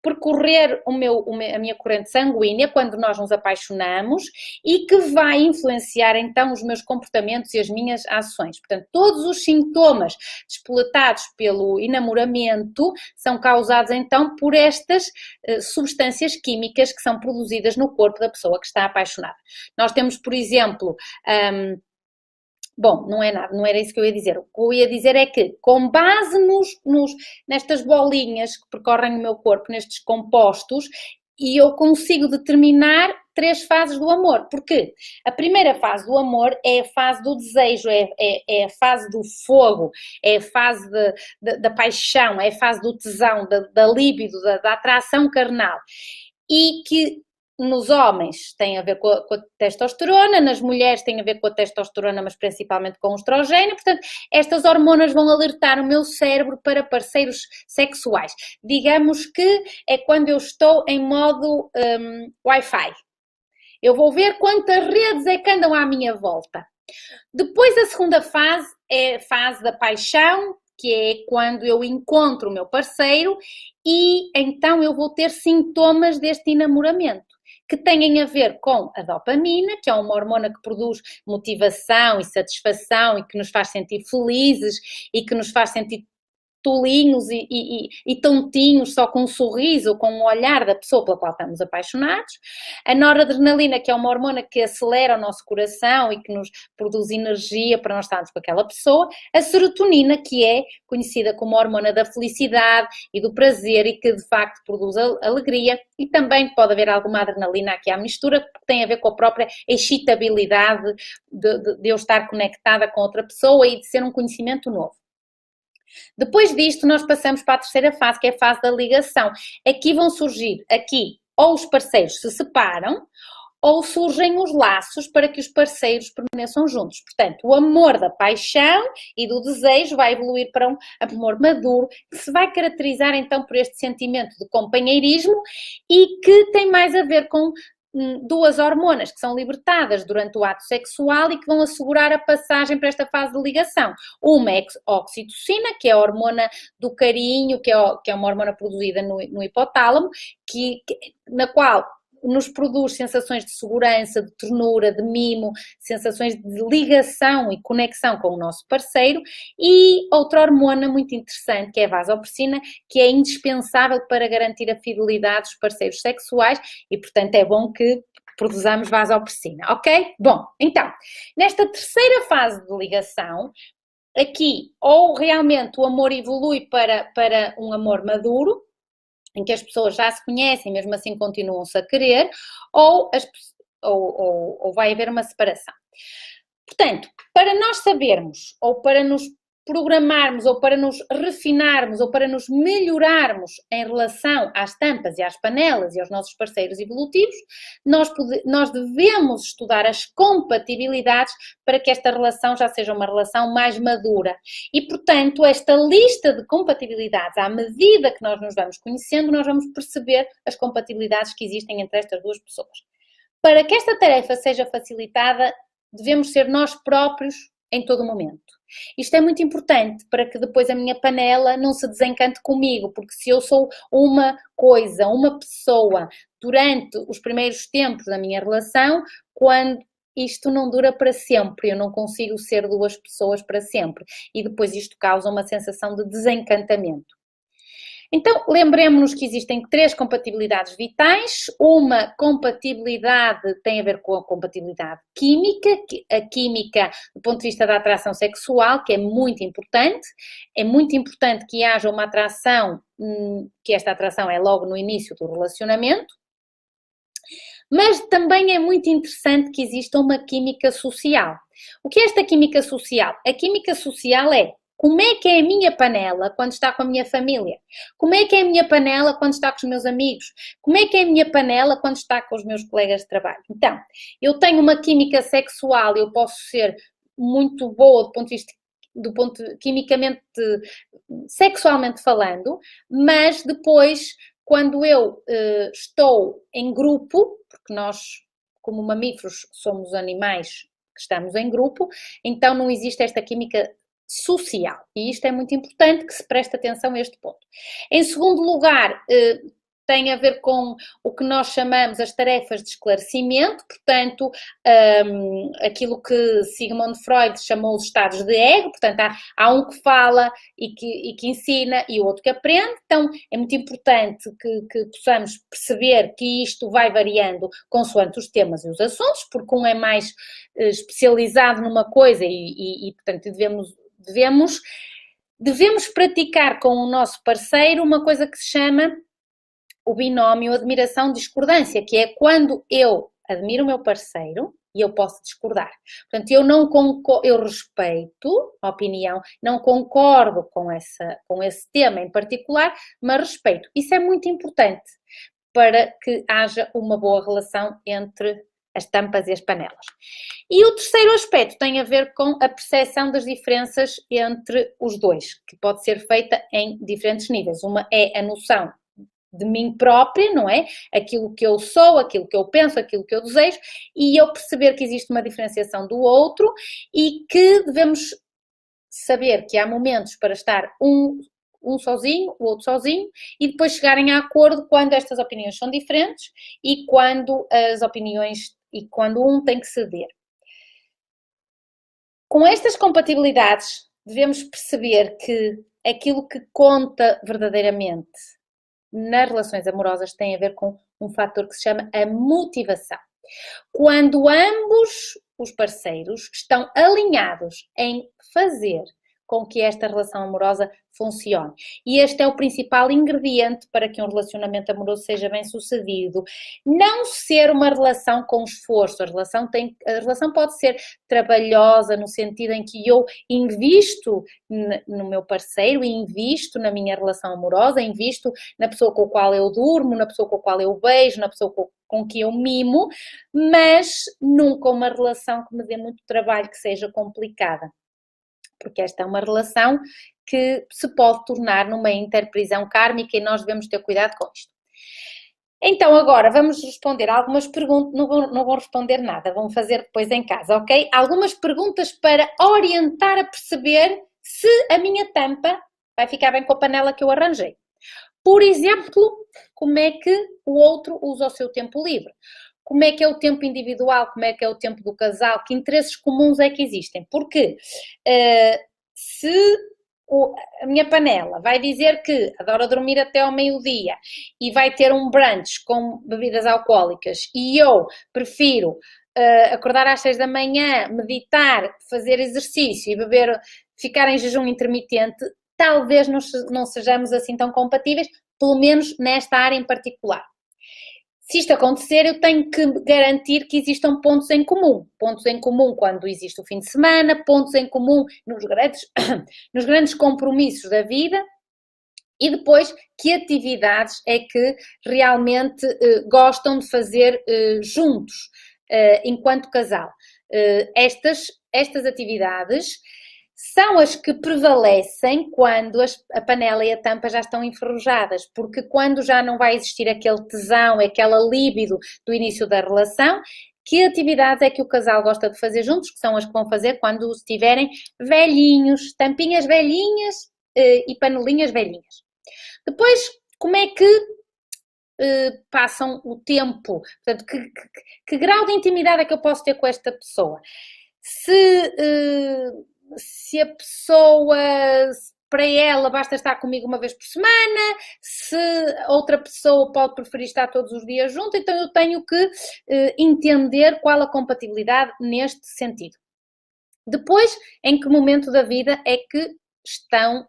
percorrer a minha corrente sanguínea quando nós nos apaixonamos e que vai influenciar então os meus comportamentos e as minhas ações. Portanto, todos os sintomas despoletados pelo enamoramento são causados então por estas substâncias químicas que são produzidas no corpo da pessoa que está apaixonada. Nós temos, por exemplo, bom, não é nada, não era isso que eu ia dizer. O que eu ia dizer é que, com base nestas bolinhas que percorrem o meu corpo, nestes compostos, e eu consigo determinar 3 fases do amor. Porquê? A primeira fase do amor é a fase do desejo, é a fase do fogo, é a fase da paixão, é a fase do tesão, da líbido, da atração carnal. E que nos homens tem a ver com a testosterona, nas mulheres tem a ver com a testosterona, mas principalmente com o estrogênio. Portanto, estas hormonas vão alertar o meu cérebro para parceiros sexuais. Digamos que é quando eu estou em modo Wi-Fi. Eu vou ver quantas redes é que andam à minha volta. Depois, a segunda fase é a fase da paixão, que é quando eu encontro o meu parceiro e então eu vou ter sintomas deste enamoramento, que têm a ver com a dopamina, que é uma hormona que produz motivação e satisfação e que nos faz sentir felizes e que nos faz sentir tolinhos e tontinhos só com um sorriso ou com um olhar da pessoa pela qual estamos apaixonados. A noradrenalina, que é uma hormona que acelera o nosso coração e que nos produz energia para nós estarmos com aquela pessoa. A serotonina, que é conhecida como a hormona da felicidade e do prazer e que de facto produz alegria. E também pode haver alguma adrenalina aqui à mistura, que tem a ver com a própria excitabilidade de eu estar conectada com outra pessoa e de ser um conhecimento novo. Depois disto, nós passamos para a terceira fase, que é a fase da ligação. Aqui vão surgir, ou os parceiros se separam, ou surgem os laços para que os parceiros permaneçam juntos. Portanto, o amor da paixão e do desejo vai evoluir para um amor maduro, que se vai caracterizar então por este sentimento de companheirismo e que tem mais a ver com 2 hormonas que são libertadas durante o ato sexual e que vão assegurar a passagem para esta fase de ligação. Uma é a oxitocina, que é a hormona do carinho, que é uma hormona produzida no hipotálamo, na qual nos produz sensações de segurança, de ternura, de mimo, sensações de ligação e conexão com o nosso parceiro. E outra hormona muito interessante, que é a vasopressina, que é indispensável para garantir a fidelidade dos parceiros sexuais e, portanto, é bom que produzamos vasopressina, ok? Bom, então, nesta terceira fase de ligação, aqui, ou realmente o amor evolui para um amor maduro, em que as pessoas já se conhecem, mesmo assim continuam-se a querer, ou vai haver uma separação. Portanto, para nós sabermos, ou para nos programarmos, ou para nos refinarmos, ou para nos melhorarmos em relação às tampas e às panelas e aos nossos parceiros evolutivos, nós devemos estudar as compatibilidades para que esta relação já seja uma relação mais madura. E, portanto, esta lista de compatibilidades, à medida que nós nos vamos conhecendo, nós vamos perceber as compatibilidades que existem entre estas 2 pessoas. Para que esta tarefa seja facilitada, devemos ser nós próprios em todo o momento. Isto é muito importante para que depois a minha panela não se desencante comigo, porque se eu sou uma coisa, uma pessoa, durante os primeiros tempos da minha relação, quando isto não dura para sempre, eu não consigo ser 2 pessoas para sempre. E depois isto causa uma sensação de desencantamento. Então, lembremos-nos que existem 3 compatibilidades vitais. Uma compatibilidade tem a ver com a compatibilidade química, a química do ponto de vista da atração sexual, que é muito importante. É muito importante que haja uma atração, que esta atração é logo no início do relacionamento. Mas também é muito interessante que exista uma química social. O que é esta química social? A química social é: como é que é a minha panela quando está com a minha família? Como é que é a minha panela quando está com os meus amigos? Como é que é a minha panela quando está com os meus colegas de trabalho? Então, eu tenho uma química sexual, eu posso ser muito boa quimicamente, sexualmente falando, mas depois, quando eu estou em grupo, porque nós, como mamíferos, somos animais que estamos em grupo, então não existe esta química social. E isto é muito importante que se preste atenção a este ponto. Em segundo lugar, tem a ver com o que nós chamamos as tarefas de esclarecimento, portanto, aquilo que Sigmund Freud chamou os estados de ego, portanto, há um que fala e que ensina e o outro que aprende, então é muito importante que possamos perceber que isto vai variando consoante os temas e os assuntos, porque um é mais especializado numa coisa e portanto, devemos praticar com o nosso parceiro uma coisa que se chama o binómio admiração-discordância, que é quando eu admiro o meu parceiro e eu posso discordar. Portanto, eu respeito a opinião, não concordo com esse tema em particular, mas respeito. Isso é muito importante para que haja uma boa relação entre as tampas e as panelas. E o terceiro aspecto tem a ver com a percepção das diferenças entre os dois, que pode ser feita em diferentes níveis. Uma é a noção de mim própria, não é? Aquilo que eu sou, aquilo que eu penso, aquilo que eu desejo, e eu perceber que existe uma diferenciação do outro e que devemos saber que há momentos para estar um sozinho, o outro sozinho, e depois chegarem a acordo quando estas opiniões são diferentes e quando um tem que ceder. Com estas compatibilidades, devemos perceber que aquilo que conta verdadeiramente nas relações amorosas tem a ver com um fator que se chama a motivação. Quando ambos os parceiros estão alinhados em fazer com que esta relação amorosa funcione. E este é o principal ingrediente para que um relacionamento amoroso seja bem sucedido. Não ser uma relação com esforço. A relação pode ser trabalhosa no sentido em que eu invisto no meu parceiro, invisto na minha relação amorosa, invisto na pessoa com a qual eu durmo, na pessoa com a qual eu beijo, na pessoa com que eu mimo, mas nunca uma relação que me dê muito trabalho, que seja complicada. Porque esta é uma relação que se pode tornar numa interprisão kármica e nós devemos ter cuidado com isto. Então, agora vamos responder algumas perguntas, não vou responder nada, vão fazer depois em casa, ok? Algumas perguntas para orientar a perceber se a minha tampa vai ficar bem com a panela que eu arranjei. Por exemplo, como é que o outro usa o seu tempo livre? Como é que é o tempo individual, como é que é o tempo do casal, que interesses comuns é que existem. Porque se a minha panela vai dizer que adora dormir até ao meio-dia e vai ter um brunch com bebidas alcoólicas e eu prefiro acordar às 6 da manhã, meditar, fazer exercício e ficar em jejum intermitente, talvez não sejamos assim tão compatíveis, pelo menos nesta área em particular. Se isto acontecer, eu tenho que garantir que existam pontos em comum. Pontos em comum quando existe o fim de semana, pontos em comum nos grandes compromissos da vida e depois que atividades é que realmente gostam de fazer juntos, enquanto casal. Estas atividades são as que prevalecem quando a panela e a tampa já estão enferrujadas, porque quando já não vai existir aquele tesão, aquela líbido do início da relação, que atividades é que o casal gosta de fazer juntos, que são as que vão fazer quando estiverem velhinhos, tampinhas velhinhas e panelinhas velhinhas. Depois, como é que passam o tempo? Portanto, que grau de intimidade é que eu posso ter com esta pessoa? Se a pessoa para ela basta estar comigo uma vez por semana, se outra pessoa pode preferir estar todos os dias junto, então eu tenho que entender qual a compatibilidade neste sentido. Depois, em que momento da vida é que estão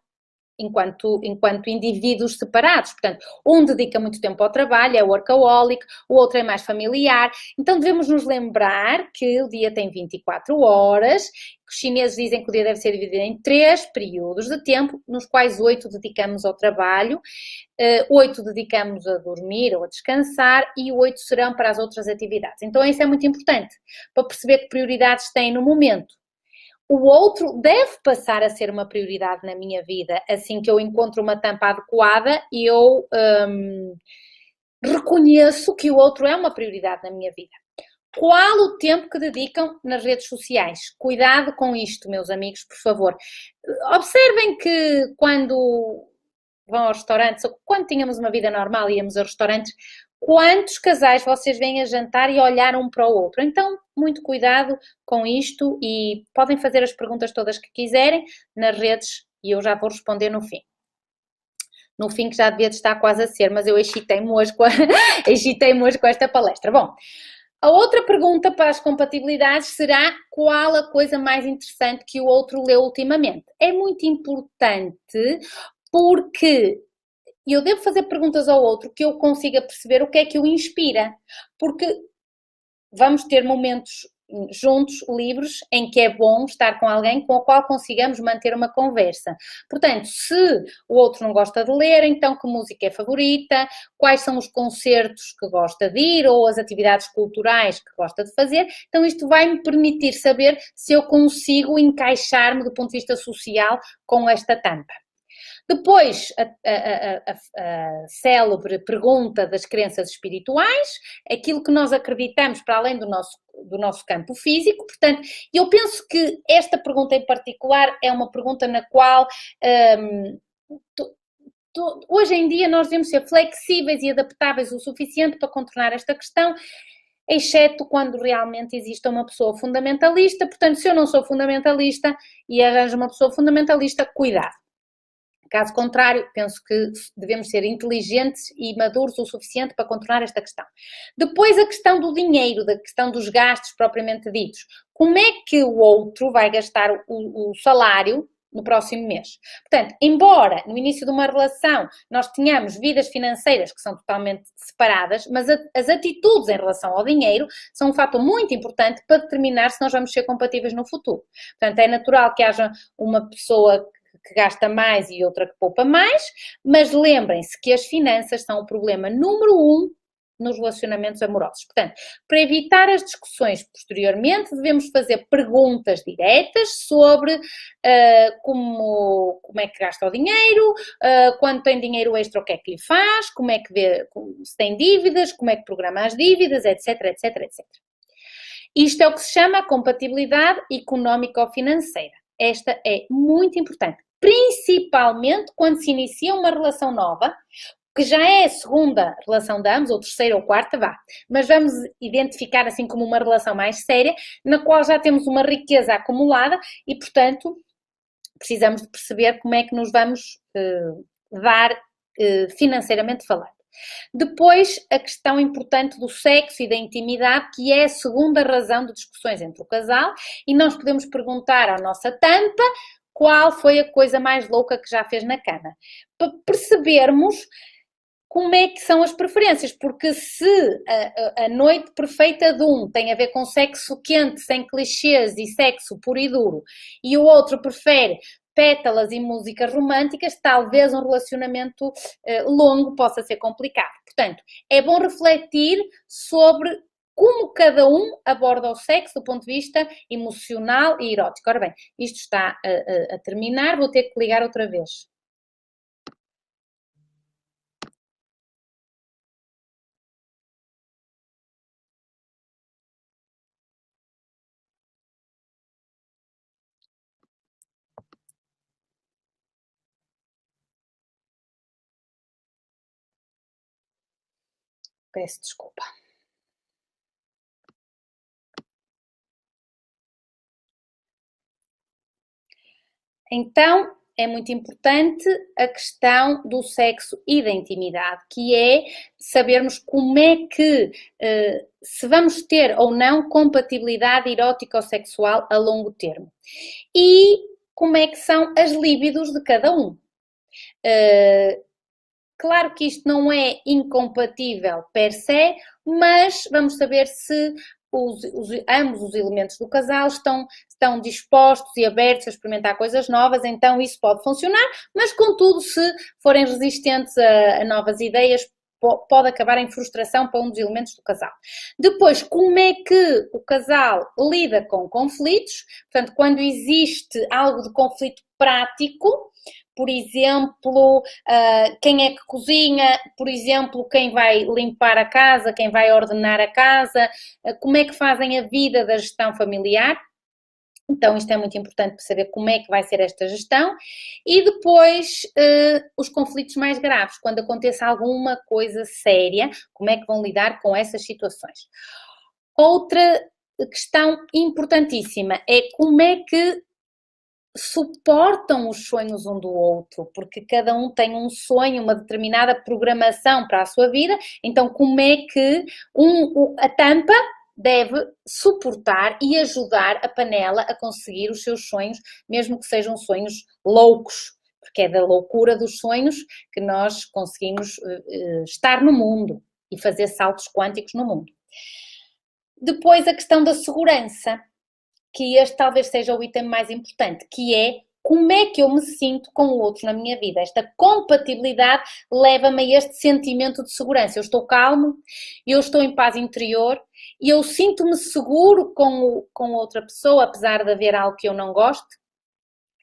enquanto indivíduos separados. Portanto, um dedica muito tempo ao trabalho, é workaholic, o outro é mais familiar. Então, devemos nos lembrar que o dia tem 24 horas, que os chineses dizem que o dia deve ser dividido em 3 períodos de tempo, nos quais 8 dedicamos ao trabalho, 8 dedicamos a dormir ou a descansar e 8 serão para as outras atividades. Então, isso é muito importante, para perceber que prioridades têm no momento. O outro deve passar a ser uma prioridade na minha vida. Assim que eu encontro uma tampa adequada, eu reconheço que o outro é uma prioridade na minha vida. Qual o tempo que dedicam nas redes sociais? Cuidado com isto, meus amigos, por favor. Observem que quando vão aos restaurantes, ou quando tínhamos uma vida normal e íamos a restaurantes, quantos casais vocês vêm a jantar e olhar um para o outro? Então, muito cuidado com isto e podem fazer as perguntas todas que quiserem nas redes e eu já vou responder no fim. No fim, que já devia estar quase a ser, mas eu excitei-me hoje com esta palestra. Bom, a outra pergunta para as compatibilidades será qual a coisa mais interessante que o outro leu ultimamente? É muito importante porque eu devo fazer perguntas ao outro que eu consiga perceber o que é que o inspira, porque vamos ter momentos juntos, livres, em que é bom estar com alguém com o qual consigamos manter uma conversa. Portanto, se o outro não gosta de ler, então que música é favorita, quais são os concertos que gosta de ir ou as atividades culturais que gosta de fazer. Então, isto vai me permitir saber se eu consigo encaixar-me do ponto de vista social com esta tampa. Depois, a célebre pergunta das crenças espirituais, aquilo que nós acreditamos para além do nosso campo físico. Portanto, eu penso que esta pergunta em particular é uma pergunta na qual hoje em dia nós devemos ser flexíveis e adaptáveis o suficiente para contornar esta questão, exceto quando realmente existe uma pessoa fundamentalista. Portanto, se eu não sou fundamentalista e arranjo uma pessoa fundamentalista, cuidado. Caso contrário, penso que devemos ser inteligentes e maduros o suficiente para contornar esta questão. Depois, a questão do dinheiro, da questão dos gastos propriamente ditos. Como é que o outro vai gastar o salário no próximo mês? Portanto, embora no início de uma relação nós tenhamos vidas financeiras que são totalmente separadas, mas as atitudes em relação ao dinheiro são um fator muito importante para determinar se nós vamos ser compatíveis no futuro. Portanto, é natural que haja uma pessoa que gasta mais e outra que poupa mais, mas lembrem-se que as finanças são o problema número 1 nos relacionamentos amorosos. Portanto, para evitar as discussões posteriormente, devemos fazer perguntas diretas sobre como é que gasta o dinheiro, quando tem dinheiro extra, o que é que lhe faz, como é que vê, se tem dívidas, como é que programa as dívidas, etc, etc, etc. Isto é o que se chama a compatibilidade económico-financeira. Esta é muito importante, principalmente quando se inicia uma relação nova, que já é a segunda relação de ambos, ou terceira ou quarta, mas vamos identificar assim como uma relação mais séria, na qual já temos uma riqueza acumulada e, portanto, precisamos de perceber como é que nos vamos dar financeiramente falando. Depois, a questão importante do sexo e da intimidade, que é a segunda razão de discussões entre o casal, e nós podemos perguntar à nossa tampa qual foi a coisa mais louca que já fez na cama, para percebermos como é que são as preferências, porque se a noite perfeita de um tem a ver com sexo quente, sem clichês e sexo puro e duro, e o outro prefere pétalas e músicas românticas, talvez um relacionamento longo possa ser complicado. Portanto, é bom refletir sobre como cada um aborda o sexo do ponto de vista emocional e erótico. Ora bem, isto está a terminar, vou ter que ligar outra vez. Peço desculpa. Então, é muito importante a questão do sexo e da intimidade, que é sabermos como é que, se vamos ter ou não compatibilidade erótica ou sexual a longo termo. E como é que são as libidos de cada um. Claro que isto não é incompatível per se, mas vamos saber se ambos os elementos do casal estão dispostos e abertos a experimentar coisas novas, então isso pode funcionar, mas contudo, se forem resistentes a novas ideias, pode acabar em frustração para um dos elementos do casal. Depois, como é que o casal lida com conflitos? Portanto, quando existe algo de conflito prático, por exemplo, quem é que cozinha, por exemplo, quem vai limpar a casa, quem vai ordenar a casa, como é que fazem a vida da gestão familiar. Então, isto é muito importante para saber como é que vai ser esta gestão. E depois, os conflitos mais graves, quando aconteça alguma coisa séria, como é que vão lidar com essas situações. Outra questão importantíssima é como é que suportam os sonhos um do outro, porque cada um tem um sonho, uma determinada programação para a sua vida, então como é que a tampa deve suportar e ajudar a panela a conseguir os seus sonhos, mesmo que sejam sonhos loucos, porque é da loucura dos sonhos que nós conseguimos estar no mundo e fazer saltos quânticos no mundo. Depois a questão da segurança, que este talvez seja o item mais importante, que é como é que eu me sinto com o outro na minha vida. Esta compatibilidade leva-me a este sentimento de segurança. Eu estou calmo, eu estou em paz interior e eu sinto-me seguro com outra pessoa, apesar de haver algo que eu não gosto.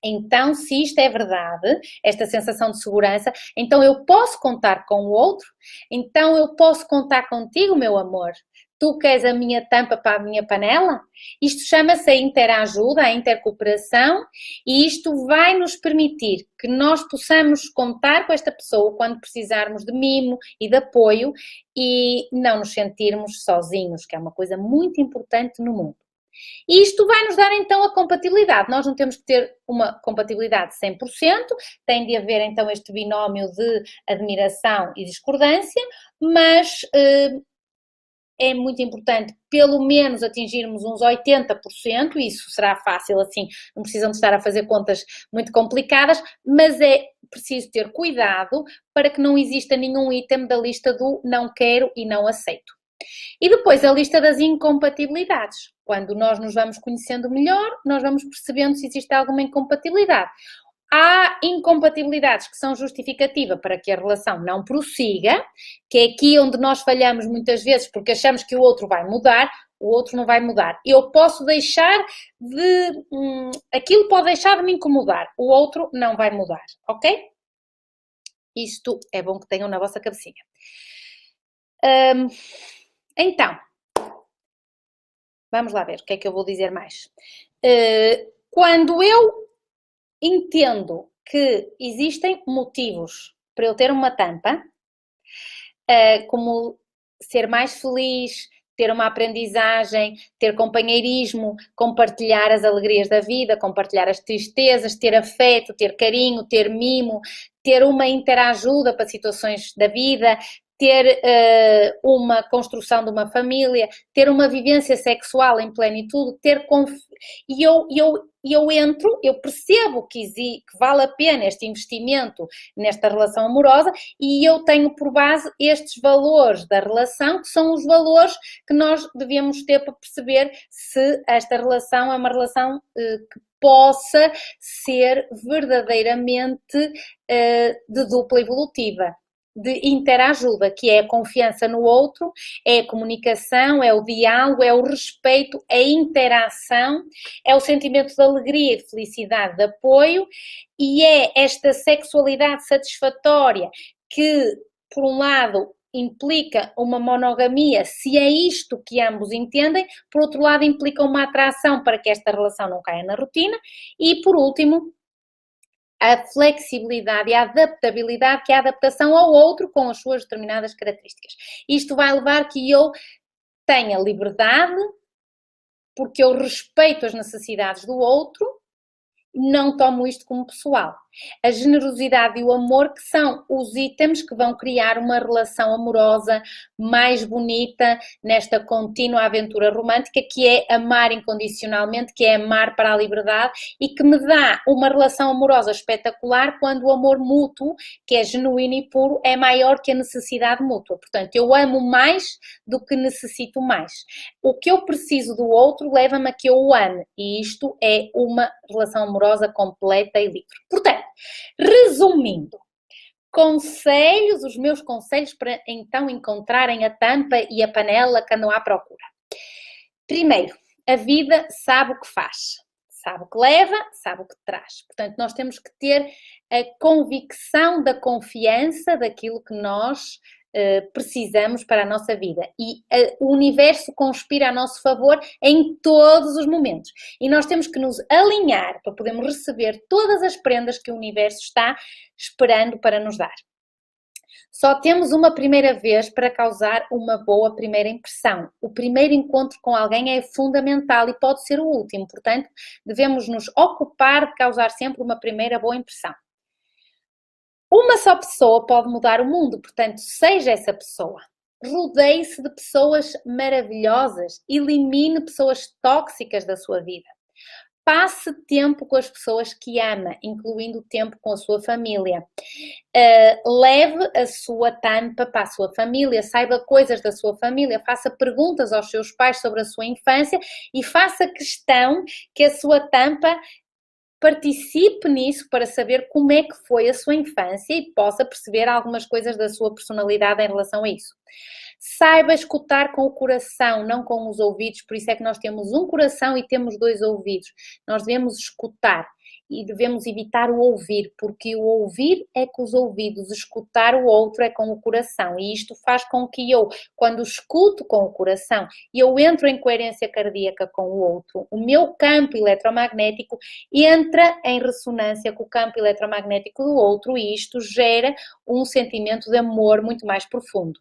Então, se isto é verdade, esta sensação de segurança, então eu posso contar com o outro, então eu posso contar contigo, meu amor. Tu queres a minha tampa para a minha panela? Isto chama-se a interajuda, a intercooperação, e isto vai nos permitir que nós possamos contar com esta pessoa quando precisarmos de mimo e de apoio e não nos sentirmos sozinhos, que é uma coisa muito importante no mundo. E isto vai nos dar então a compatibilidade. Nós não temos que ter uma compatibilidade 100%, tem de haver então este binómio de admiração e discordância, mas é muito importante pelo menos atingirmos uns 80%, isso será fácil assim, não precisam de estar a fazer contas muito complicadas, mas é preciso ter cuidado para que não exista nenhum item da lista do não quero e não aceito. E depois a lista das incompatibilidades. Quando nós nos vamos conhecendo melhor, nós vamos percebendo se existe alguma incompatibilidade. Há incompatibilidades que são justificativa para que a relação não prossiga, que é aqui onde nós falhamos muitas vezes porque achamos que o outro vai mudar, o outro não vai mudar. Eu posso deixar de... aquilo pode deixar de me incomodar, o outro não vai mudar, ok? Isto é bom que tenham na vossa cabecinha. Então, vamos lá ver o que é que eu vou dizer mais. Quando eu entendo que existem motivos para eu ter uma tampa, como ser mais feliz, ter uma aprendizagem, ter companheirismo, compartilhar as alegrias da vida, compartilhar as tristezas, ter afeto, ter carinho, ter mimo, ter uma interajuda para situações da vida, ter uma construção de uma família, ter uma vivência sexual em plenitude, e eu percebo que vale a pena este investimento nesta relação amorosa e eu tenho por base estes valores da relação, que são os valores que nós devemos ter para perceber se esta relação é uma relação que possa ser verdadeiramente de dupla evolutiva, de interajuda, que é a confiança no outro, é a comunicação, é o diálogo, é o respeito, é a interação, é o sentimento de alegria, de felicidade, de apoio, e é esta sexualidade satisfatória que, por um lado, implica uma monogamia, se é isto que ambos entendem, por outro lado, implica uma atração para que esta relação não caia na rotina, e, por último, a flexibilidade e a adaptabilidade, que é a adaptação ao outro com as suas determinadas características. Isto vai levar que eu tenha liberdade, porque eu respeito as necessidades do outro, não tomo isto como pessoal. A generosidade e o amor, que são os itens que vão criar uma relação amorosa mais bonita nesta contínua aventura romântica, que é amar incondicionalmente, que é amar para a liberdade e que me dá uma relação amorosa espetacular quando o amor mútuo, que é genuíno e puro, é maior que a necessidade mútua. Portanto, eu amo mais do que necessito mais. O que eu preciso do outro leva-me a que eu o ame, e isto é uma relação amorosa completa e livre. Portanto, resumindo, conselhos, os meus conselhos para então encontrarem a tampa e a panela que andam à procura. Primeiro, a vida sabe o que faz, sabe o que leva, sabe o que traz. Portanto, nós temos que ter a convicção da confiança daquilo que nós precisamos para a nossa vida, e o universo conspira a nosso favor em todos os momentos, e nós temos que nos alinhar para podermos receber todas as prendas que o universo está esperando para nos dar. Só temos uma primeira vez para causar uma boa primeira impressão. O primeiro encontro com alguém é fundamental e pode ser o último, portanto, devemos nos ocupar de causar sempre uma primeira boa impressão. Uma só pessoa pode mudar o mundo, portanto, seja essa pessoa. Rodeie-se de pessoas maravilhosas, elimine pessoas tóxicas da sua vida. Passe tempo com as pessoas que ama, incluindo tempo com a sua família. Leve a sua tampa para a sua família, saiba coisas da sua família, faça perguntas aos seus pais sobre a sua infância e faça questão que a sua tampa participe nisso para saber como é que foi a sua infância e possa perceber algumas coisas da sua personalidade em relação a isso. Saiba escutar com o coração, não com os ouvidos, por isso é que nós temos um coração e temos 2 ouvidos. Nós devemos escutar e devemos evitar o ouvir, porque o ouvir é com os ouvidos, escutar o outro é com o coração, e isto faz com que eu, quando escuto com o coração, eu entro em coerência cardíaca com o outro, o meu campo eletromagnético entra em ressonância com o campo eletromagnético do outro, e isto gera um sentimento de amor muito mais profundo.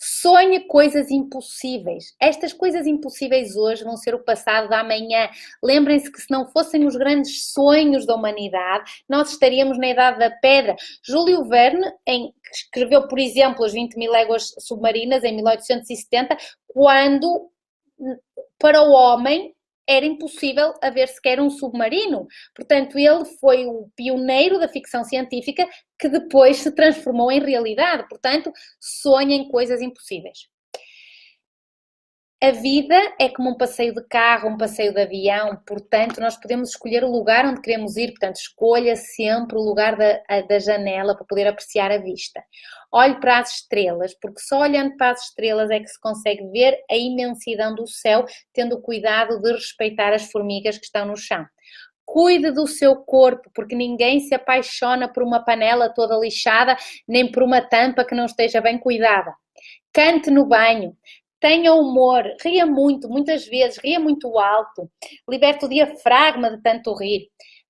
Sonhe coisas impossíveis. Estas coisas impossíveis hoje vão ser o passado da amanhã. Lembrem-se que se não fossem os grandes sonhos da humanidade, nós estaríamos na Idade da Pedra. Júlio Verne escreveu, por exemplo, As 20.000 Léguas Submarinas em 1870, quando para o homem era impossível haver sequer um submarino. Portanto, ele foi o pioneiro da ficção científica que depois se transformou em realidade. Portanto, sonhem coisas impossíveis. A vida é como um passeio de carro, um passeio de avião, portanto, nós podemos escolher o lugar onde queremos ir, portanto, escolha sempre o lugar da janela para poder apreciar a vista. Olhe para as estrelas, porque só olhando para as estrelas é que se consegue ver a imensidão do céu, tendo cuidado de respeitar as formigas que estão no chão. Cuide do seu corpo, porque ninguém se apaixona por uma panela toda lixada, nem por uma tampa que não esteja bem cuidada. Cante no banho. Tenha humor, ria muito, muitas vezes, ria muito alto, liberte o diafragma de tanto rir.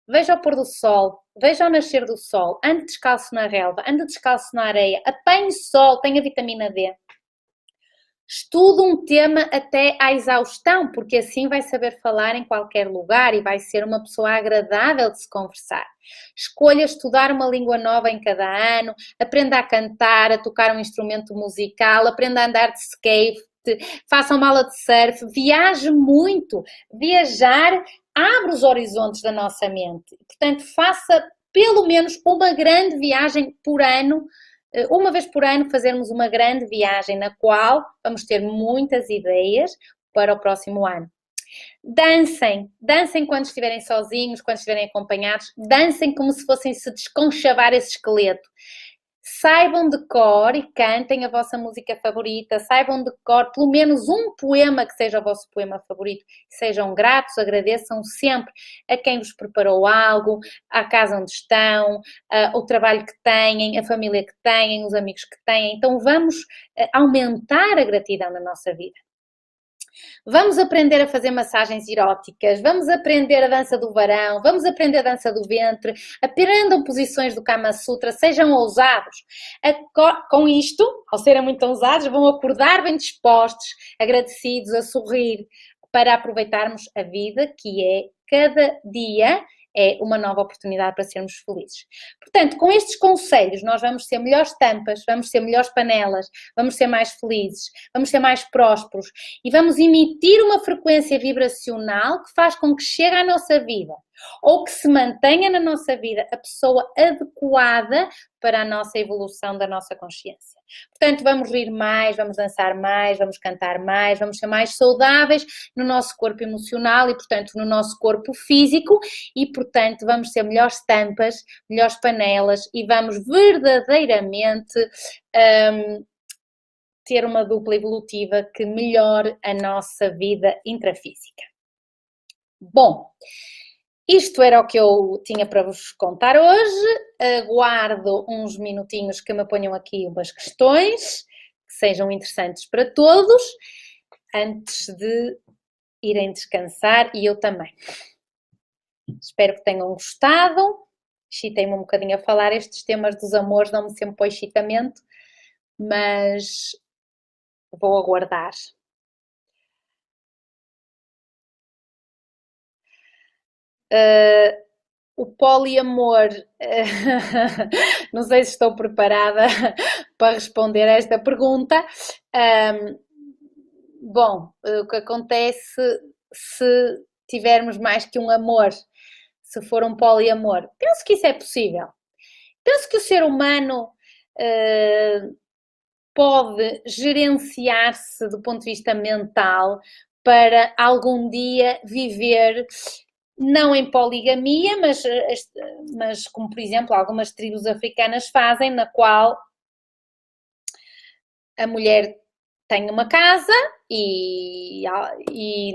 Veja o pôr do sol, veja o nascer do sol, ande descalço na relva, ande descalço na areia, apanhe sol, tenha vitamina D. Estude um tema até à exaustão, porque assim vai saber falar em qualquer lugar e vai ser uma pessoa agradável de se conversar. Escolha estudar uma língua nova em cada ano, aprenda a cantar, a tocar um instrumento musical, aprenda a andar de skate, faça uma aula de surf, viaje muito. Viajar abre os horizontes da nossa mente. Portanto, faça pelo menos uma grande viagem por ano. Uma vez por ano fazermos uma grande viagem na qual vamos ter muitas ideias para o próximo ano. Dancem quando estiverem sozinhos, quando estiverem acompanhados, dancem como se fossem se desconchavar esse esqueleto. Saibam de cor e cantem a vossa música favorita, saibam de cor pelo menos um poema que seja o vosso poema favorito, sejam gratos, agradeçam sempre a quem vos preparou algo, à casa onde estão, o trabalho que têm, a família que têm, os amigos que têm. Então vamos aumentar a gratidão na nossa vida. Vamos aprender a fazer massagens eróticas, vamos aprender a dança do varão, vamos aprender a dança do ventre, aprendam posições do Kama Sutra, sejam ousados. Com isto, ao serem muito ousados, vão acordar bem dispostos, agradecidos, a sorrir, para aproveitarmos a vida, que é cada dia é uma nova oportunidade para sermos felizes. Portanto, com estes conselhos, nós vamos ser melhores tampas, vamos ser melhores panelas, vamos ser mais felizes, vamos ser mais prósperos e vamos emitir uma frequência vibracional que faz com que chegue à nossa vida ou que se mantenha na nossa vida a pessoa adequada para a nossa evolução da nossa consciência. Portanto, vamos rir mais, vamos dançar mais, vamos cantar mais, vamos ser mais saudáveis no nosso corpo emocional e, portanto, no nosso corpo físico e, portanto, vamos ser melhores tampas, melhores panelas e vamos verdadeiramente ter uma dupla evolutiva que melhore a nossa vida intrafísica. Bom, isto era o que eu tinha para vos contar hoje. Aguardo uns minutinhos que me ponham aqui umas questões que sejam interessantes para todos antes de irem descansar e eu também. Espero que tenham gostado. Excitei-me um bocadinho a falar. Estes temas dos amores dão-me sempre o excitamento, mas vou aguardar. O poliamor, não sei se estou preparada para responder a esta pergunta. Bom, o que acontece se tivermos mais que um amor, se for um poliamor? Penso que isso é possível. Penso que o ser humano pode gerenciar-se do ponto de vista mental para algum dia viver não em poligamia, mas como, por exemplo, algumas tribos africanas fazem, na qual a mulher tem uma casa e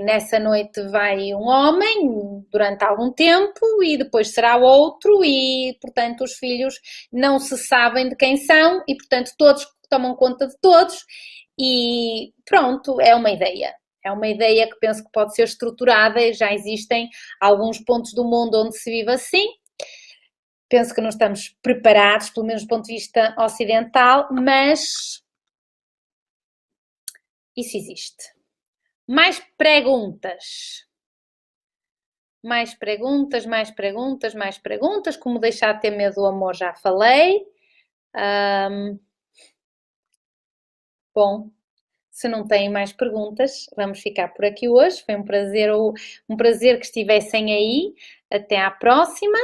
nessa noite vai um homem durante algum tempo e depois será outro e, portanto, os filhos não se sabem de quem são e, portanto, todos tomam conta de todos e pronto, é uma ideia. É uma ideia que penso que pode ser estruturada e já existem alguns pontos do mundo onde se vive assim. Penso que não estamos preparados, pelo menos do ponto de vista ocidental, mas isso existe. Mais perguntas. Mais perguntas, mais perguntas, mais perguntas. Como deixar de ter medo do amor, já falei. Bom. Se não têm mais perguntas, vamos ficar por aqui hoje. Foi um prazer que estivessem aí. Até à próxima.